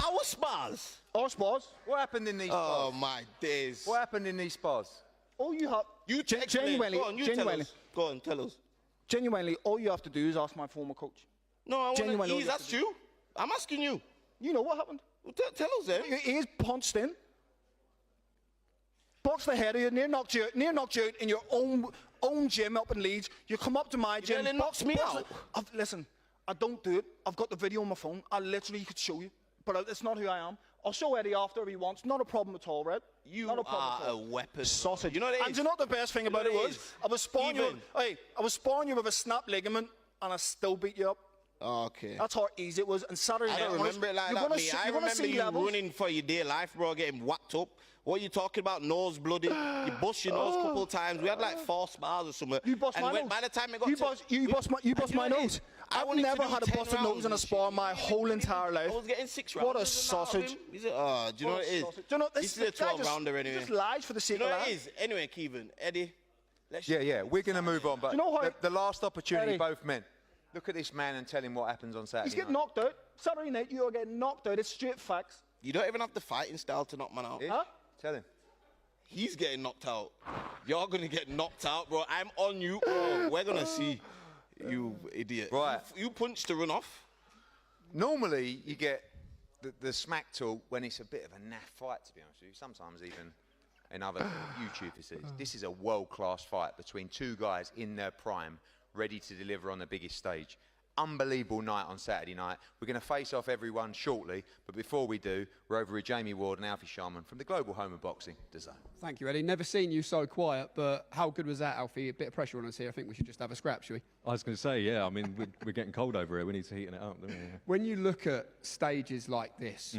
[SPEAKER 20] our spars.
[SPEAKER 15] Our spars.
[SPEAKER 8] What happened in these spars?
[SPEAKER 20] Oh my days.
[SPEAKER 8] What happened in these spars?
[SPEAKER 15] All you have.
[SPEAKER 20] You
[SPEAKER 15] genuinely.
[SPEAKER 20] Go on, tell us.
[SPEAKER 15] Genuinely, all you have to do is ask my former coach.
[SPEAKER 20] No, I want
[SPEAKER 15] Genuine
[SPEAKER 20] to
[SPEAKER 15] no
[SPEAKER 20] ease. That's true. I'm asking you.
[SPEAKER 15] You know what happened?
[SPEAKER 20] Well, tell us then.
[SPEAKER 15] Your ears punched in. Boxed the head of you, near knocked you out in your own gym up in Leeds. You come up to my gym.
[SPEAKER 20] nearly knocks me out.
[SPEAKER 15] Listen, I don't do it. I've got the video on my phone. I literally could show you, but it's not who I am. I'll show Eddie after if he wants. Not a problem at all, Red. Not a problem
[SPEAKER 20] are
[SPEAKER 15] at all.
[SPEAKER 20] a weapon.
[SPEAKER 15] Sausage.
[SPEAKER 20] You know what it is?
[SPEAKER 15] And you know what the best thing about it was? I was sparring you. Hey, I was sparring you with a snapped ligament, and I still beat you up.
[SPEAKER 20] Okay.
[SPEAKER 15] That's how easy it was. And Saturday
[SPEAKER 20] I don't remember it like that, me. I remember you running for your dear life, bro, getting whacked up. What are you talking about? Nose bloody. You bust your nose a couple of times. We had like 4 spars or something.
[SPEAKER 15] You bust my nose.
[SPEAKER 20] By the time it got
[SPEAKER 15] you bust my nose. I've never had a busted nose in a spar my whole entire life.
[SPEAKER 20] I was getting 6 rounds.
[SPEAKER 15] What a sausage.
[SPEAKER 20] Do you know what it is?
[SPEAKER 15] Do you know,
[SPEAKER 20] this is a 12-rounder anyway.
[SPEAKER 15] He just lies for the sake
[SPEAKER 20] of
[SPEAKER 15] that.
[SPEAKER 20] You know what it is? Anyway, Kevin, Eddie.
[SPEAKER 8] Yeah, we're going to move on. But
[SPEAKER 15] you know
[SPEAKER 8] the last opportunity,
[SPEAKER 15] Eddie.
[SPEAKER 8] both men. Look at this man and tell him what happens on Saturday
[SPEAKER 15] He's getting knocked out. Saturday night, you're getting knocked out. It's straight facts.
[SPEAKER 20] You don't even have the fighting style to knock man out.
[SPEAKER 15] Huh?
[SPEAKER 8] Tell him.
[SPEAKER 20] He's getting knocked out. You're going to get knocked out, bro. I'm on you. Oh, we're going to see. You idiot.
[SPEAKER 8] Right.
[SPEAKER 20] You punch to run off.
[SPEAKER 8] Normally, you get the smack talk when it's a bit of a naff fight, to be honest with you. Sometimes even in other YouTube facilities. This is a world-class fight between 2 guys in their prime, ready to deliver on the biggest stage. Unbelievable night on Saturday night. We're going to face off everyone shortly, but before we do, we're over with Jamie Ward and Alfie Sharman from the global home of boxing, DAZN.
[SPEAKER 21] Thank you, Eddie. Never seen you so quiet, but how good was that, Alfie? A bit of pressure on us here. I think we should just have a scrap, shall we?
[SPEAKER 22] I was going to say, yeah, I mean, we're getting cold over here. We need to heaten it up, don't we?
[SPEAKER 21] When you look at stages like this,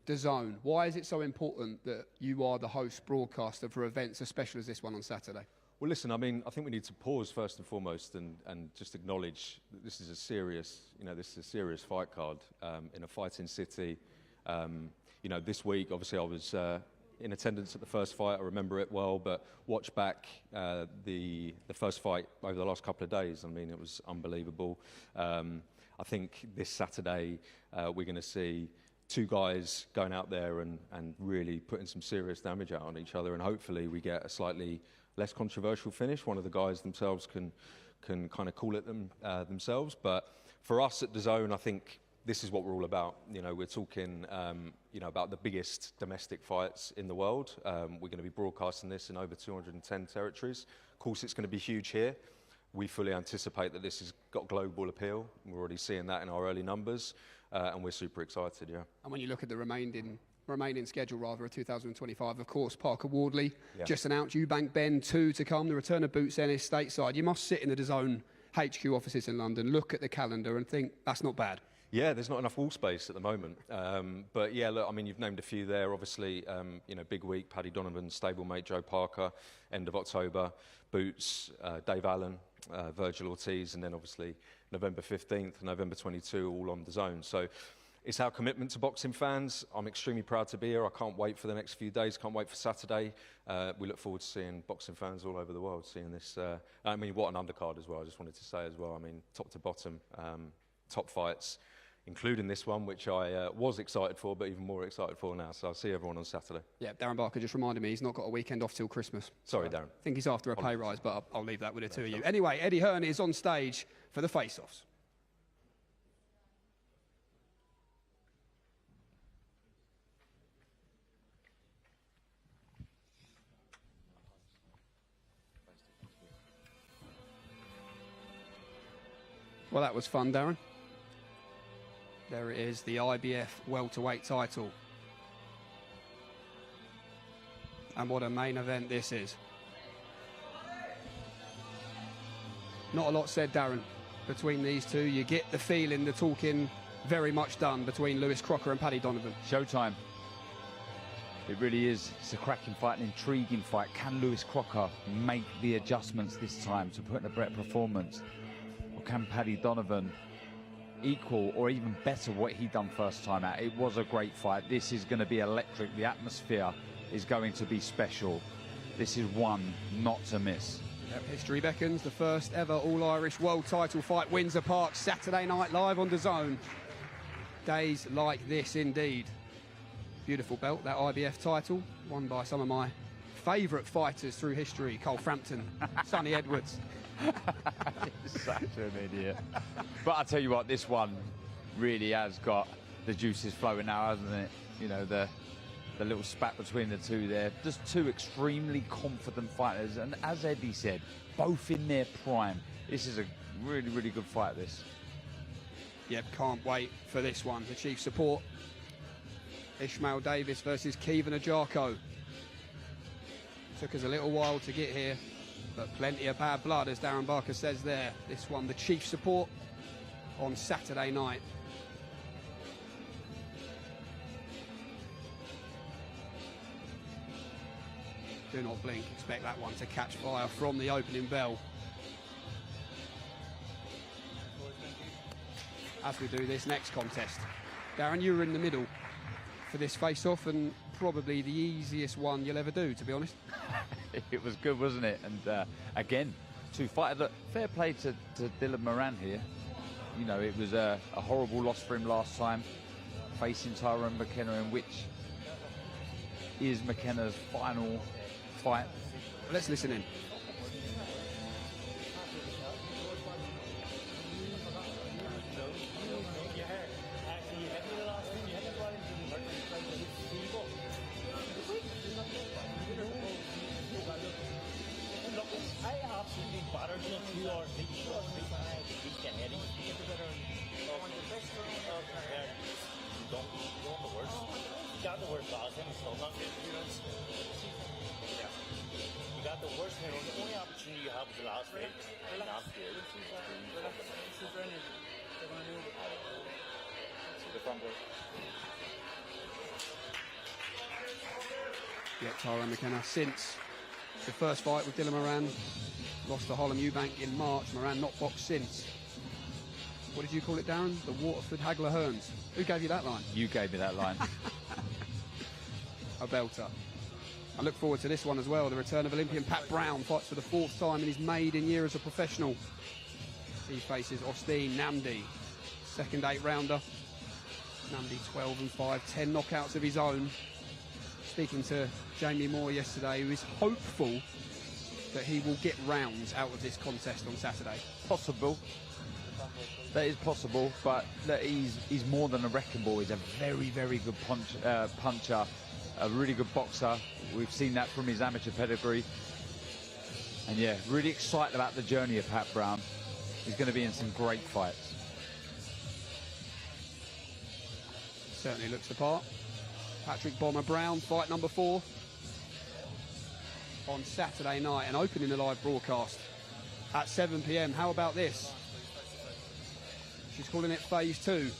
[SPEAKER 21] DAZN, why is it so important that you are the host broadcaster for events as special as this one on Saturday?
[SPEAKER 22] Well, listen, I mean, I think we need to pause first and foremost and just acknowledge that this is a serious, this is a serious fight card in a fighting city. This week, obviously, I was in attendance at the first fight. I remember it well, but watch back the first fight over the last couple of days. I mean, it was unbelievable. I think this Saturday we're going to see 2 guys going out there and really putting some serious damage out on each other, and hopefully we get a slightly less controversial finish. One of the guys themselves can kind of call it themselves. But for us at DAZN, I think this is what we're all about. We're talking, about the biggest domestic fights in the world. We're going to be broadcasting this in over 210 territories. Of course, it's going to be huge here. We fully anticipate that this has got global appeal. We're already seeing that in our early numbers, and we're super excited, yeah.
[SPEAKER 21] And when you look at the remaining schedule of 2025, of course, Parker Wardley just announced Eubank Bend 2 to come, the return of Boots Ennis stateside. You must sit in the DAZN HQ offices in London, look at the calendar and think, that's not bad.
[SPEAKER 22] Yeah, there's not enough wall space at the moment. But yeah, look, I mean, you've named a few there. Obviously, big week, Paddy Donovan, stablemate Joe Parker, end of October, Boots, Dave Allen, Virgil Ortiz, and then obviously November 15th, November 22, all on DAZN. So it's our commitment to boxing fans. I'm extremely proud to be here. I can't wait for the next few days, can't wait for Saturday. We look forward to seeing boxing fans all over the world, seeing this. I mean, what an undercard as well, I just wanted to say as well. I mean, top to bottom, top fights, including this one, which I was excited for, but even more excited for now. So I'll see everyone on Saturday.
[SPEAKER 21] Yeah, Darren Barker just reminded me he's not got a weekend off till Christmas.
[SPEAKER 22] Sorry, Darren.
[SPEAKER 21] I think he's after a pay rise, but I'll leave that with the two of you. Anyway, Eddie Hearn is on stage for the face-offs. Well, that was fun, Darren. There it is, the IBF welterweight title. And what a main event this is. Not a lot said, Darren, between these two. You get the feeling the talking very much done between Lewis Crocker and Paddy Donovan.
[SPEAKER 13] Showtime. It really is. It's a cracking fight, an intriguing fight. Can Lewis Crocker make the adjustments this time to put in a better performance? Or can Paddy Donovan equal or even better what he done first time out? It was a great fight. This is going to be electric. The atmosphere is going to be special. This is one not to miss.
[SPEAKER 21] Yep, history beckons. The first ever All-Irish World title fight, Windsor Park, Saturday night live on DAZN. Days like this indeed. Beautiful belt, that IBF title, won by some of my favourite fighters through history. Cole Frampton, Sonny Edwards,
[SPEAKER 13] He's such an idiot. But I tell you what, this one really has got the juices flowing now, hasn't it? You know, the little spat between the two there. Just two extremely confident fighters. And as Eddie said, both in their prime. This is a really, really good fight, this.
[SPEAKER 21] Yep, can't wait for this one. The chief support, Ishmael Davis versus Kevin Ajarko. Took us a little while to get here, but plenty of bad blood, as Darren Barker says there. This one, the chief support, on Saturday night. Do not blink, expect that one to catch fire from the opening bell. As we do this next contest. Darren, you were in the middle for this face-off, and probably the easiest one you'll ever do, to be honest.
[SPEAKER 13] It was good, wasn't it? And again, two fighters. Look, fair play to Dylan Moran here. You know, it was a horrible loss for him last time, facing Tyrone McKenna, in which is McKenna's final fight.
[SPEAKER 21] Let's listen in. Yeah, Tyrone McKenna, since the first fight with Dylan Moran, lost to Harlem Eubank in March. Moran not boxed since. What did you call it, Darren? The Waterford Hagler Hearns. Who gave you that line?
[SPEAKER 13] You gave me that line.
[SPEAKER 21] A belter. I look forward to this one as well. The return of Olympian Pat Brown fights for the 4th time in his maiden year as a professional. He faces Austin Namdi, second 8-rounder. Namdi 12-5, 10 knockouts of his own. Speaking to Jamie Moore yesterday, who is hopeful that he will get rounds out of this contest on Saturday.
[SPEAKER 13] Possible. That is possible, but that he's more than a wrecking ball. He's a very, very good puncher, a really good boxer. We've seen that from his amateur pedigree. And yeah, really excited about the journey of Pat Brown. He's going to be in some great fights.
[SPEAKER 21] Certainly looks the part. Patrick Bomber Brown, fight number 4 on Saturday night, and opening the live broadcast at 7 p.m. How about this? She's calling it Phase 2,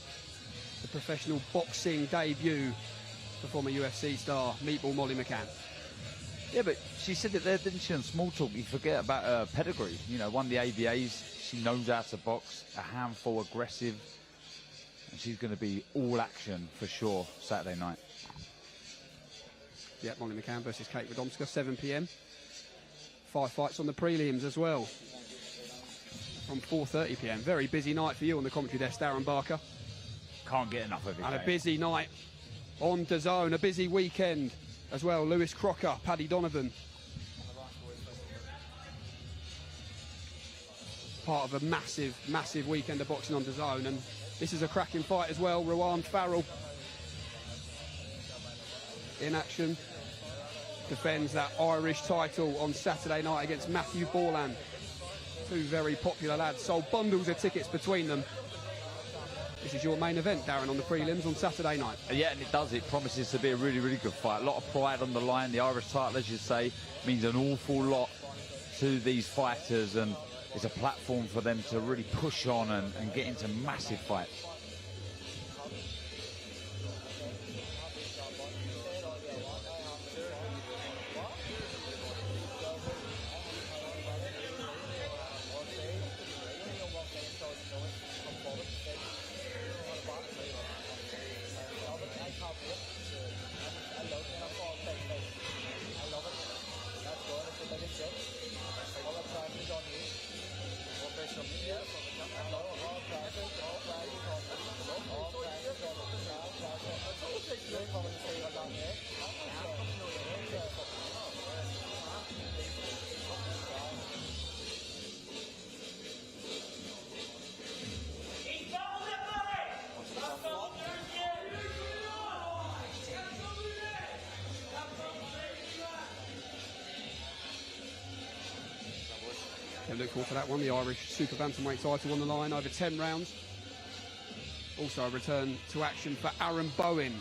[SPEAKER 21] the professional boxing debut for former UFC star Meatball Molly McCann.
[SPEAKER 13] Yeah, but she said it there, didn't she, on Small Talk? You forget about her pedigree. You know, won the AVAs. She knows how to box, a handful, aggressive. And she's going to be all action for sure Saturday night.
[SPEAKER 21] Yeah, Molly McCann versus Kate Radomska, 7 p.m. 5 fights on the prelims as well from 4:30 p.m. Very busy night for you on the commentary desk, Darren Barker.
[SPEAKER 13] Can't get enough of it.
[SPEAKER 21] And a busy night on DAZN, a busy weekend as well. Lewis Crocker, Paddy Donovan. Part of a massive, massive weekend of boxing on DAZN, and this is a cracking fight as well. Rowan Farrell in action. Defends that Irish title on Saturday night against Matthew Borland. Two very popular lads. Sold bundles of tickets between them. This is your main event, Darren, on the prelims on Saturday night.
[SPEAKER 13] Yeah, and it does. It promises to be a really, really good fight. A lot of pride on the line. The Irish title, as you say, means an awful lot to these fighters, and it's a platform for them to really push on and get into massive fights.
[SPEAKER 21] Can look forward to that one. The Irish Super Bantamweight title on the line over 10 rounds. Also a return to action for Aaron Bowen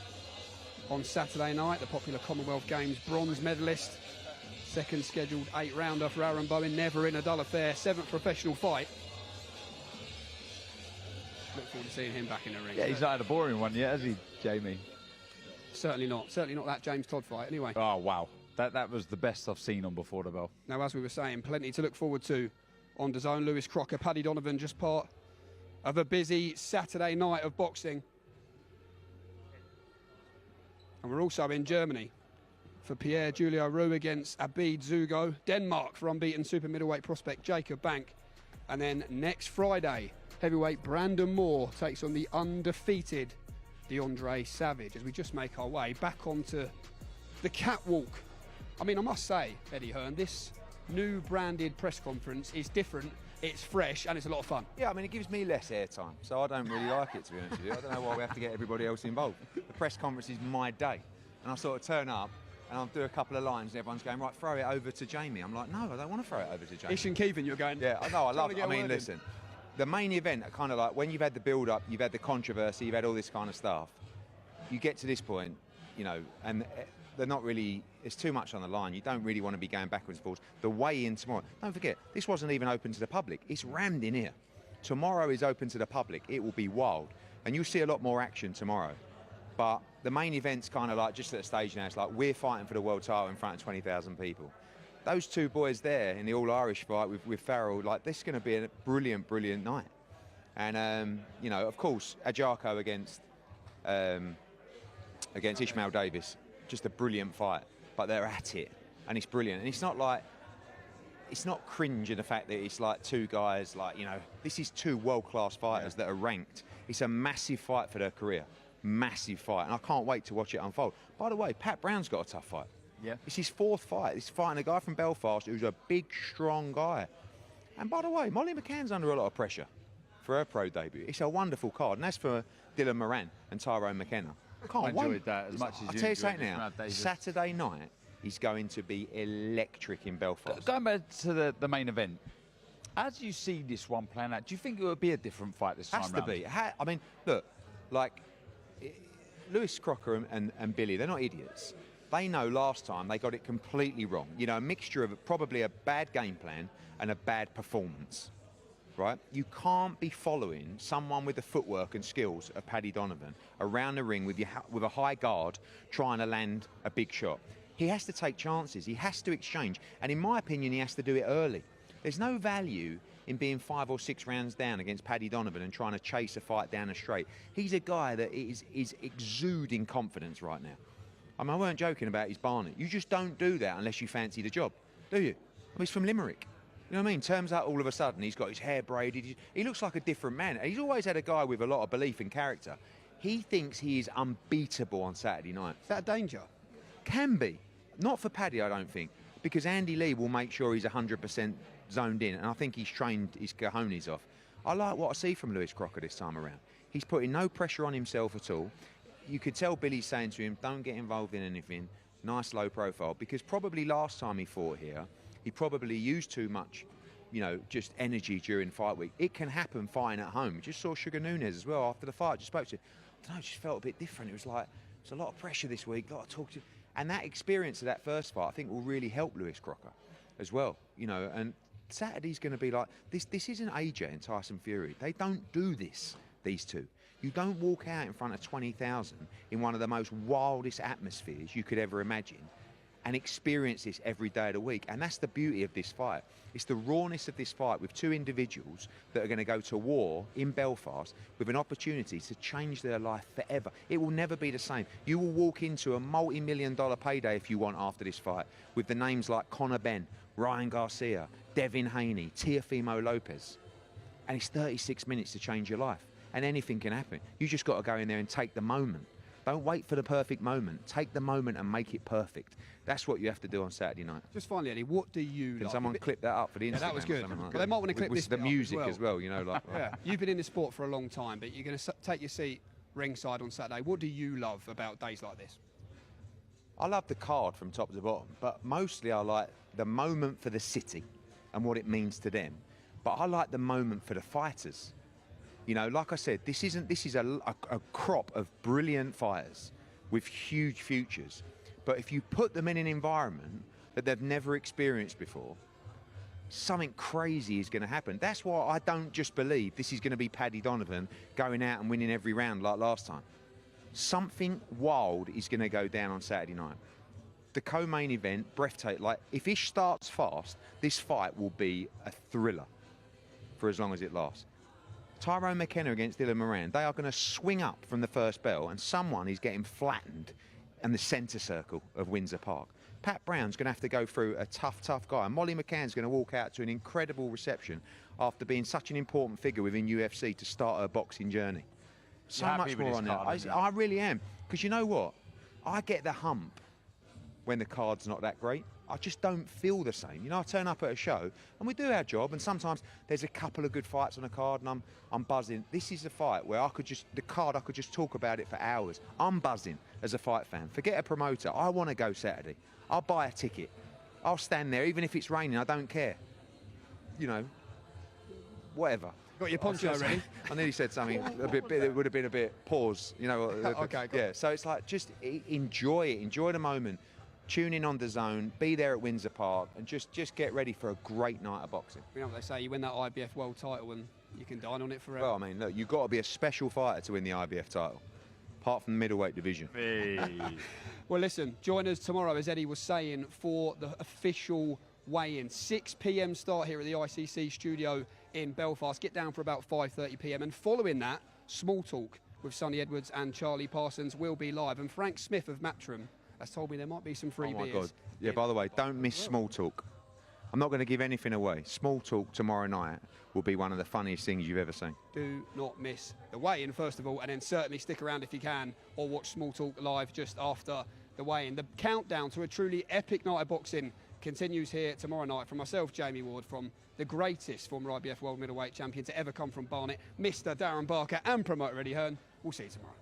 [SPEAKER 21] on Saturday night, the popular Commonwealth Games bronze medalist. Second scheduled 8-rounder for Aaron Bowen, never in a dull affair, 7th professional fight. Look forward to seeing him back in the ring.
[SPEAKER 13] Yeah, he's not had a boring one yet, has he, Jamie?
[SPEAKER 21] Certainly not. Certainly not that James Todd fight, anyway.
[SPEAKER 13] Oh, wow. That was the best I've seen on Before the Bell.
[SPEAKER 21] Now, as we were saying, plenty to look forward to on DAZN. Lewis Crocker, Paddy Donovan, just part of a busy Saturday night of boxing. And we're also in Germany for Pierre Julio Roux against Abid Zugo. Denmark for unbeaten super middleweight prospect Jacob Bank. And then next Friday, heavyweight Brandon Moore takes on the undefeated DeAndre Savage, as we just make our way back onto the catwalk. I mean, I must say, Eddie Hearn, this new branded press conference is different, it's fresh, and it's a lot of fun.
[SPEAKER 8] Yeah, I mean, it gives me less airtime, so I don't really like it, to be honest with you. I don't know why we have to get everybody else involved. The press conference is my day, and I sort of turn up, and I'll do a couple of lines, and everyone's going, right, throw it over to Jamie. I'm like, no, I don't want to throw it over to Jamie.
[SPEAKER 21] Ishan Keevan, you're going...
[SPEAKER 8] Yeah, I know, I love it. I mean, listen, the main event, kind of like, when you've had the build-up, you've had the controversy, you've had all this kind of stuff, you get to this point, you know, and they're not really, it's too much on the line. You don't really want to be going backwards and forwards. The weigh-in tomorrow, don't forget, this wasn't even open to the public. It's rammed in here. Tomorrow is open to the public. It will be wild. And you'll see a lot more action tomorrow. But the main event's kind of like just at the stage now. It's like we're fighting for the world title in front of 20,000 people. Those two boys there in the All-Irish fight with Farrell, like, this is going to be a brilliant, brilliant night. And, you know, of course, Ajako against Ishmael Davis, just a brilliant fight. But they're at it, and it's brilliant. And it's not like, it's not cringe in the fact that it's like two guys, like, you know, this is two world-class fighters that are ranked. It's a massive fight for their career. Massive fight, and I can't wait to watch it unfold. By the way, Pat Brown's got a tough fight.
[SPEAKER 13] Yeah.
[SPEAKER 8] It's his 4th fight. He's fighting a guy from Belfast who's a big, strong guy. And by the way, Molly McCann's under a lot of pressure for her pro debut. It's a wonderful card, and that's for Dylan Moran and Tyrone McKenna. I enjoyed
[SPEAKER 13] that as much as
[SPEAKER 8] I'll
[SPEAKER 13] you
[SPEAKER 8] tell you
[SPEAKER 13] enjoyed
[SPEAKER 8] something
[SPEAKER 13] this,
[SPEAKER 8] now,
[SPEAKER 13] Davis.
[SPEAKER 8] Saturday night is going to be electric in Belfast.
[SPEAKER 13] Going back to the main event, as you see this one playing out, do you think it would be a different fight this time
[SPEAKER 8] Has to
[SPEAKER 13] round?
[SPEAKER 8] be. I mean, look, like, Lewis Crocker and Billy, they're not idiots. They know last time they got it completely wrong. You know, a mixture of probably a bad game plan and a bad performance, right? You can't be following someone with the footwork and skills of Paddy Donovan around the ring with a high guard trying to land a big shot. He has to take chances. He has to exchange. And in my opinion, he has to do it early. There's no value in being 5 or 6 rounds down against Paddy Donovan and trying to chase a fight down the straight. He's a guy that is exuding confidence right now. I mean, I weren't joking about his Barnet. You just don't do that unless you fancy the job, do you? I mean, he's from Limerick. You know what I mean? Turns out all of a sudden he's got his hair braided. He looks like a different man. He's always had a guy with a lot of belief and character. He thinks he is unbeatable on Saturday night.
[SPEAKER 21] Is that a danger?
[SPEAKER 8] Can be. Not for Paddy, I don't think, because Andy Lee will make sure he's 100% zoned in, and I think he's trained his cojones off. I like what I see from Lewis Crocker this time around. He's putting no pressure on himself at all. You could tell Billy's saying to him, don't get involved in anything, nice low profile, because probably last time he fought here, he probably used too much, you know, just energy during fight week. It can happen fighting at home. Just saw Sugar Nunez as well after the fight. Just spoke to him. I don't know, it just felt a bit different. It was like, there's a lot of pressure this week, a lot of talk to. And that experience of that first fight, I think, will really help Lewis Crocker as well. You know, and Saturday's going to be like, this isn't AJ and Tyson Fury. They don't do this, these two. You don't walk out in front of 20,000 in one of the most wildest atmospheres you could ever imagine and experience this every day of the week. And that's the beauty of this fight. It's the rawness of this fight with two individuals that are going to go to war in Belfast with an opportunity to change their life forever. It will never be the same. You will walk into a multi-million-dollar payday if you want after this fight with the names like Conor Benn, Ryan Garcia, Devin Haney, Teofimo Lopez. And it's 36 minutes to change your life. And anything can happen. You just got to go in there and take the moment. Don't wait for the perfect moment. Take the moment and make it perfect. That's what you have to do on Saturday night.
[SPEAKER 21] Just finally, Eddie, what do you
[SPEAKER 8] Can
[SPEAKER 21] like?
[SPEAKER 8] someone clip that up for the Instagram?
[SPEAKER 21] Yeah, that was good.
[SPEAKER 8] Like
[SPEAKER 21] But they might want to clip
[SPEAKER 8] with
[SPEAKER 21] this
[SPEAKER 8] the
[SPEAKER 21] bit up
[SPEAKER 8] music as well, you know. Like,
[SPEAKER 21] yeah. You've been in the sport for a long time, but you're going to take your seat ringside on Saturday. What do you love about days like this?
[SPEAKER 8] I love the card from top to bottom, but mostly I like the moment for the city. and what it means to them. But I like the moment for the fighters. You know, like I said, this is a crop of brilliant fighters with huge futures. But if you put them in an environment that they've never experienced before, something crazy is going to happen. That's why I don't just believe this is going to be Paddy Donovan going out and winning every round like last time. Something wild is going to go down on Saturday night. The co-main event, breathtaking. Like, if Ish starts fast, this fight will be a thriller for as long as it lasts. Tyrone McKenna against Dylan Moran, they are going to swing up from the first bell and someone is getting flattened in the centre circle of Windsor Park. Pat Brown's going to have to go through a tough guy. And Molly McCann's going to walk out to an incredible reception after being such an important figure within UFC to start her boxing journey. So much more on that. I really am. Because you know what? I get the hump when the card's not that great. I just don't feel the same. You know, I turn up at a show and we do our job, and sometimes there's a couple of good fights on a card and I'm buzzing. This is a fight where I could just talk about it for hours. I'm buzzing as a fight fan. Forget a promoter. I want to go Saturday. I'll buy a ticket. I'll stand there, even if it's raining, I don't care. You know, whatever.
[SPEAKER 21] Got your poncho ready?
[SPEAKER 8] I nearly said something a bit, it would have been a bit pause, you know.
[SPEAKER 21] Okay, cool.
[SPEAKER 8] Yeah, so it's like, just enjoy it, enjoy the moment. Tune in on DAZN, be there at Windsor Park, and just get ready for a great night of boxing.
[SPEAKER 21] You know what they say, you win that IBF world title and you can dine on it forever.
[SPEAKER 8] Well, I mean, look, you've got to be a special fighter to win the IBF title, apart from the middleweight division.
[SPEAKER 21] Well, listen, join us tomorrow, as Eddie was saying, for the official weigh-in. 6 p.m. start here at the ICC studio in Belfast. Get down for about 5:30 p.m. And following that, Small Talk with Sonny Edwards and Charlie Parsons will be live. And Frank Smith of Matchroom has told me there might be some free beers.
[SPEAKER 8] Oh, my God. Yeah, by the way, don't miss Small Talk. I'm not going to give anything away. Small Talk tomorrow night will be one of the funniest things you've ever seen.
[SPEAKER 21] Do not miss the weigh-in, first of all, and then certainly stick around if you can, or watch Small Talk live just after the weigh-in. The countdown to a truly epic night of boxing continues here tomorrow night. From myself, Jamie Ward, from the greatest former IBF World Middleweight Champion to ever come from Barnet, Mr. Darren Barker, and promoter Eddie Hearn. We'll see you tomorrow.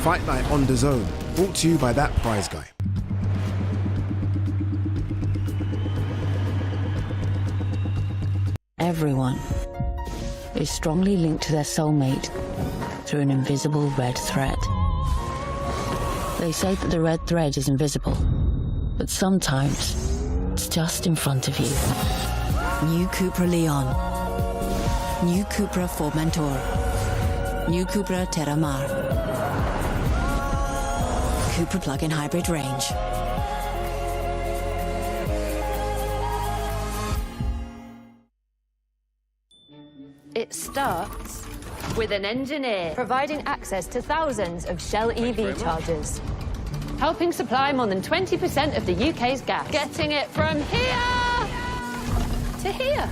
[SPEAKER 6] Fight Night on DAZN, brought to you by that prize guy.
[SPEAKER 1] Everyone is strongly linked to their soulmate through an invisible red thread. They say that the red thread is invisible, but sometimes it's just in front of you.
[SPEAKER 2] New Cupra Leon. New Cupra Formentor. New Cupra Terramar. Cupra plug-in hybrid range.
[SPEAKER 23] It starts with an engineer providing access to thousands of Shell EV chargers, helping supply more than 20% of the UK's gas. Getting it from here to here.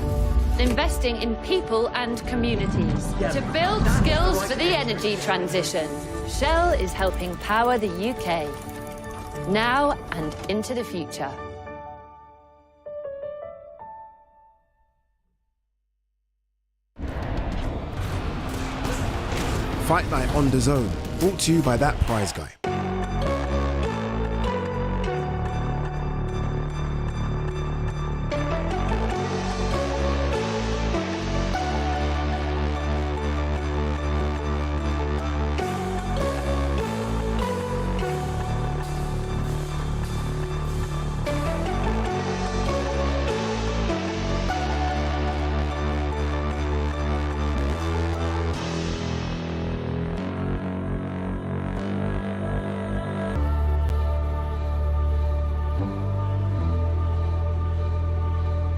[SPEAKER 23] Investing in people and communities to build skills for the energy transition. Shell is helping power the UK, now and into the future.
[SPEAKER 6] Fight Night on DAZN, brought to you by that prize guy.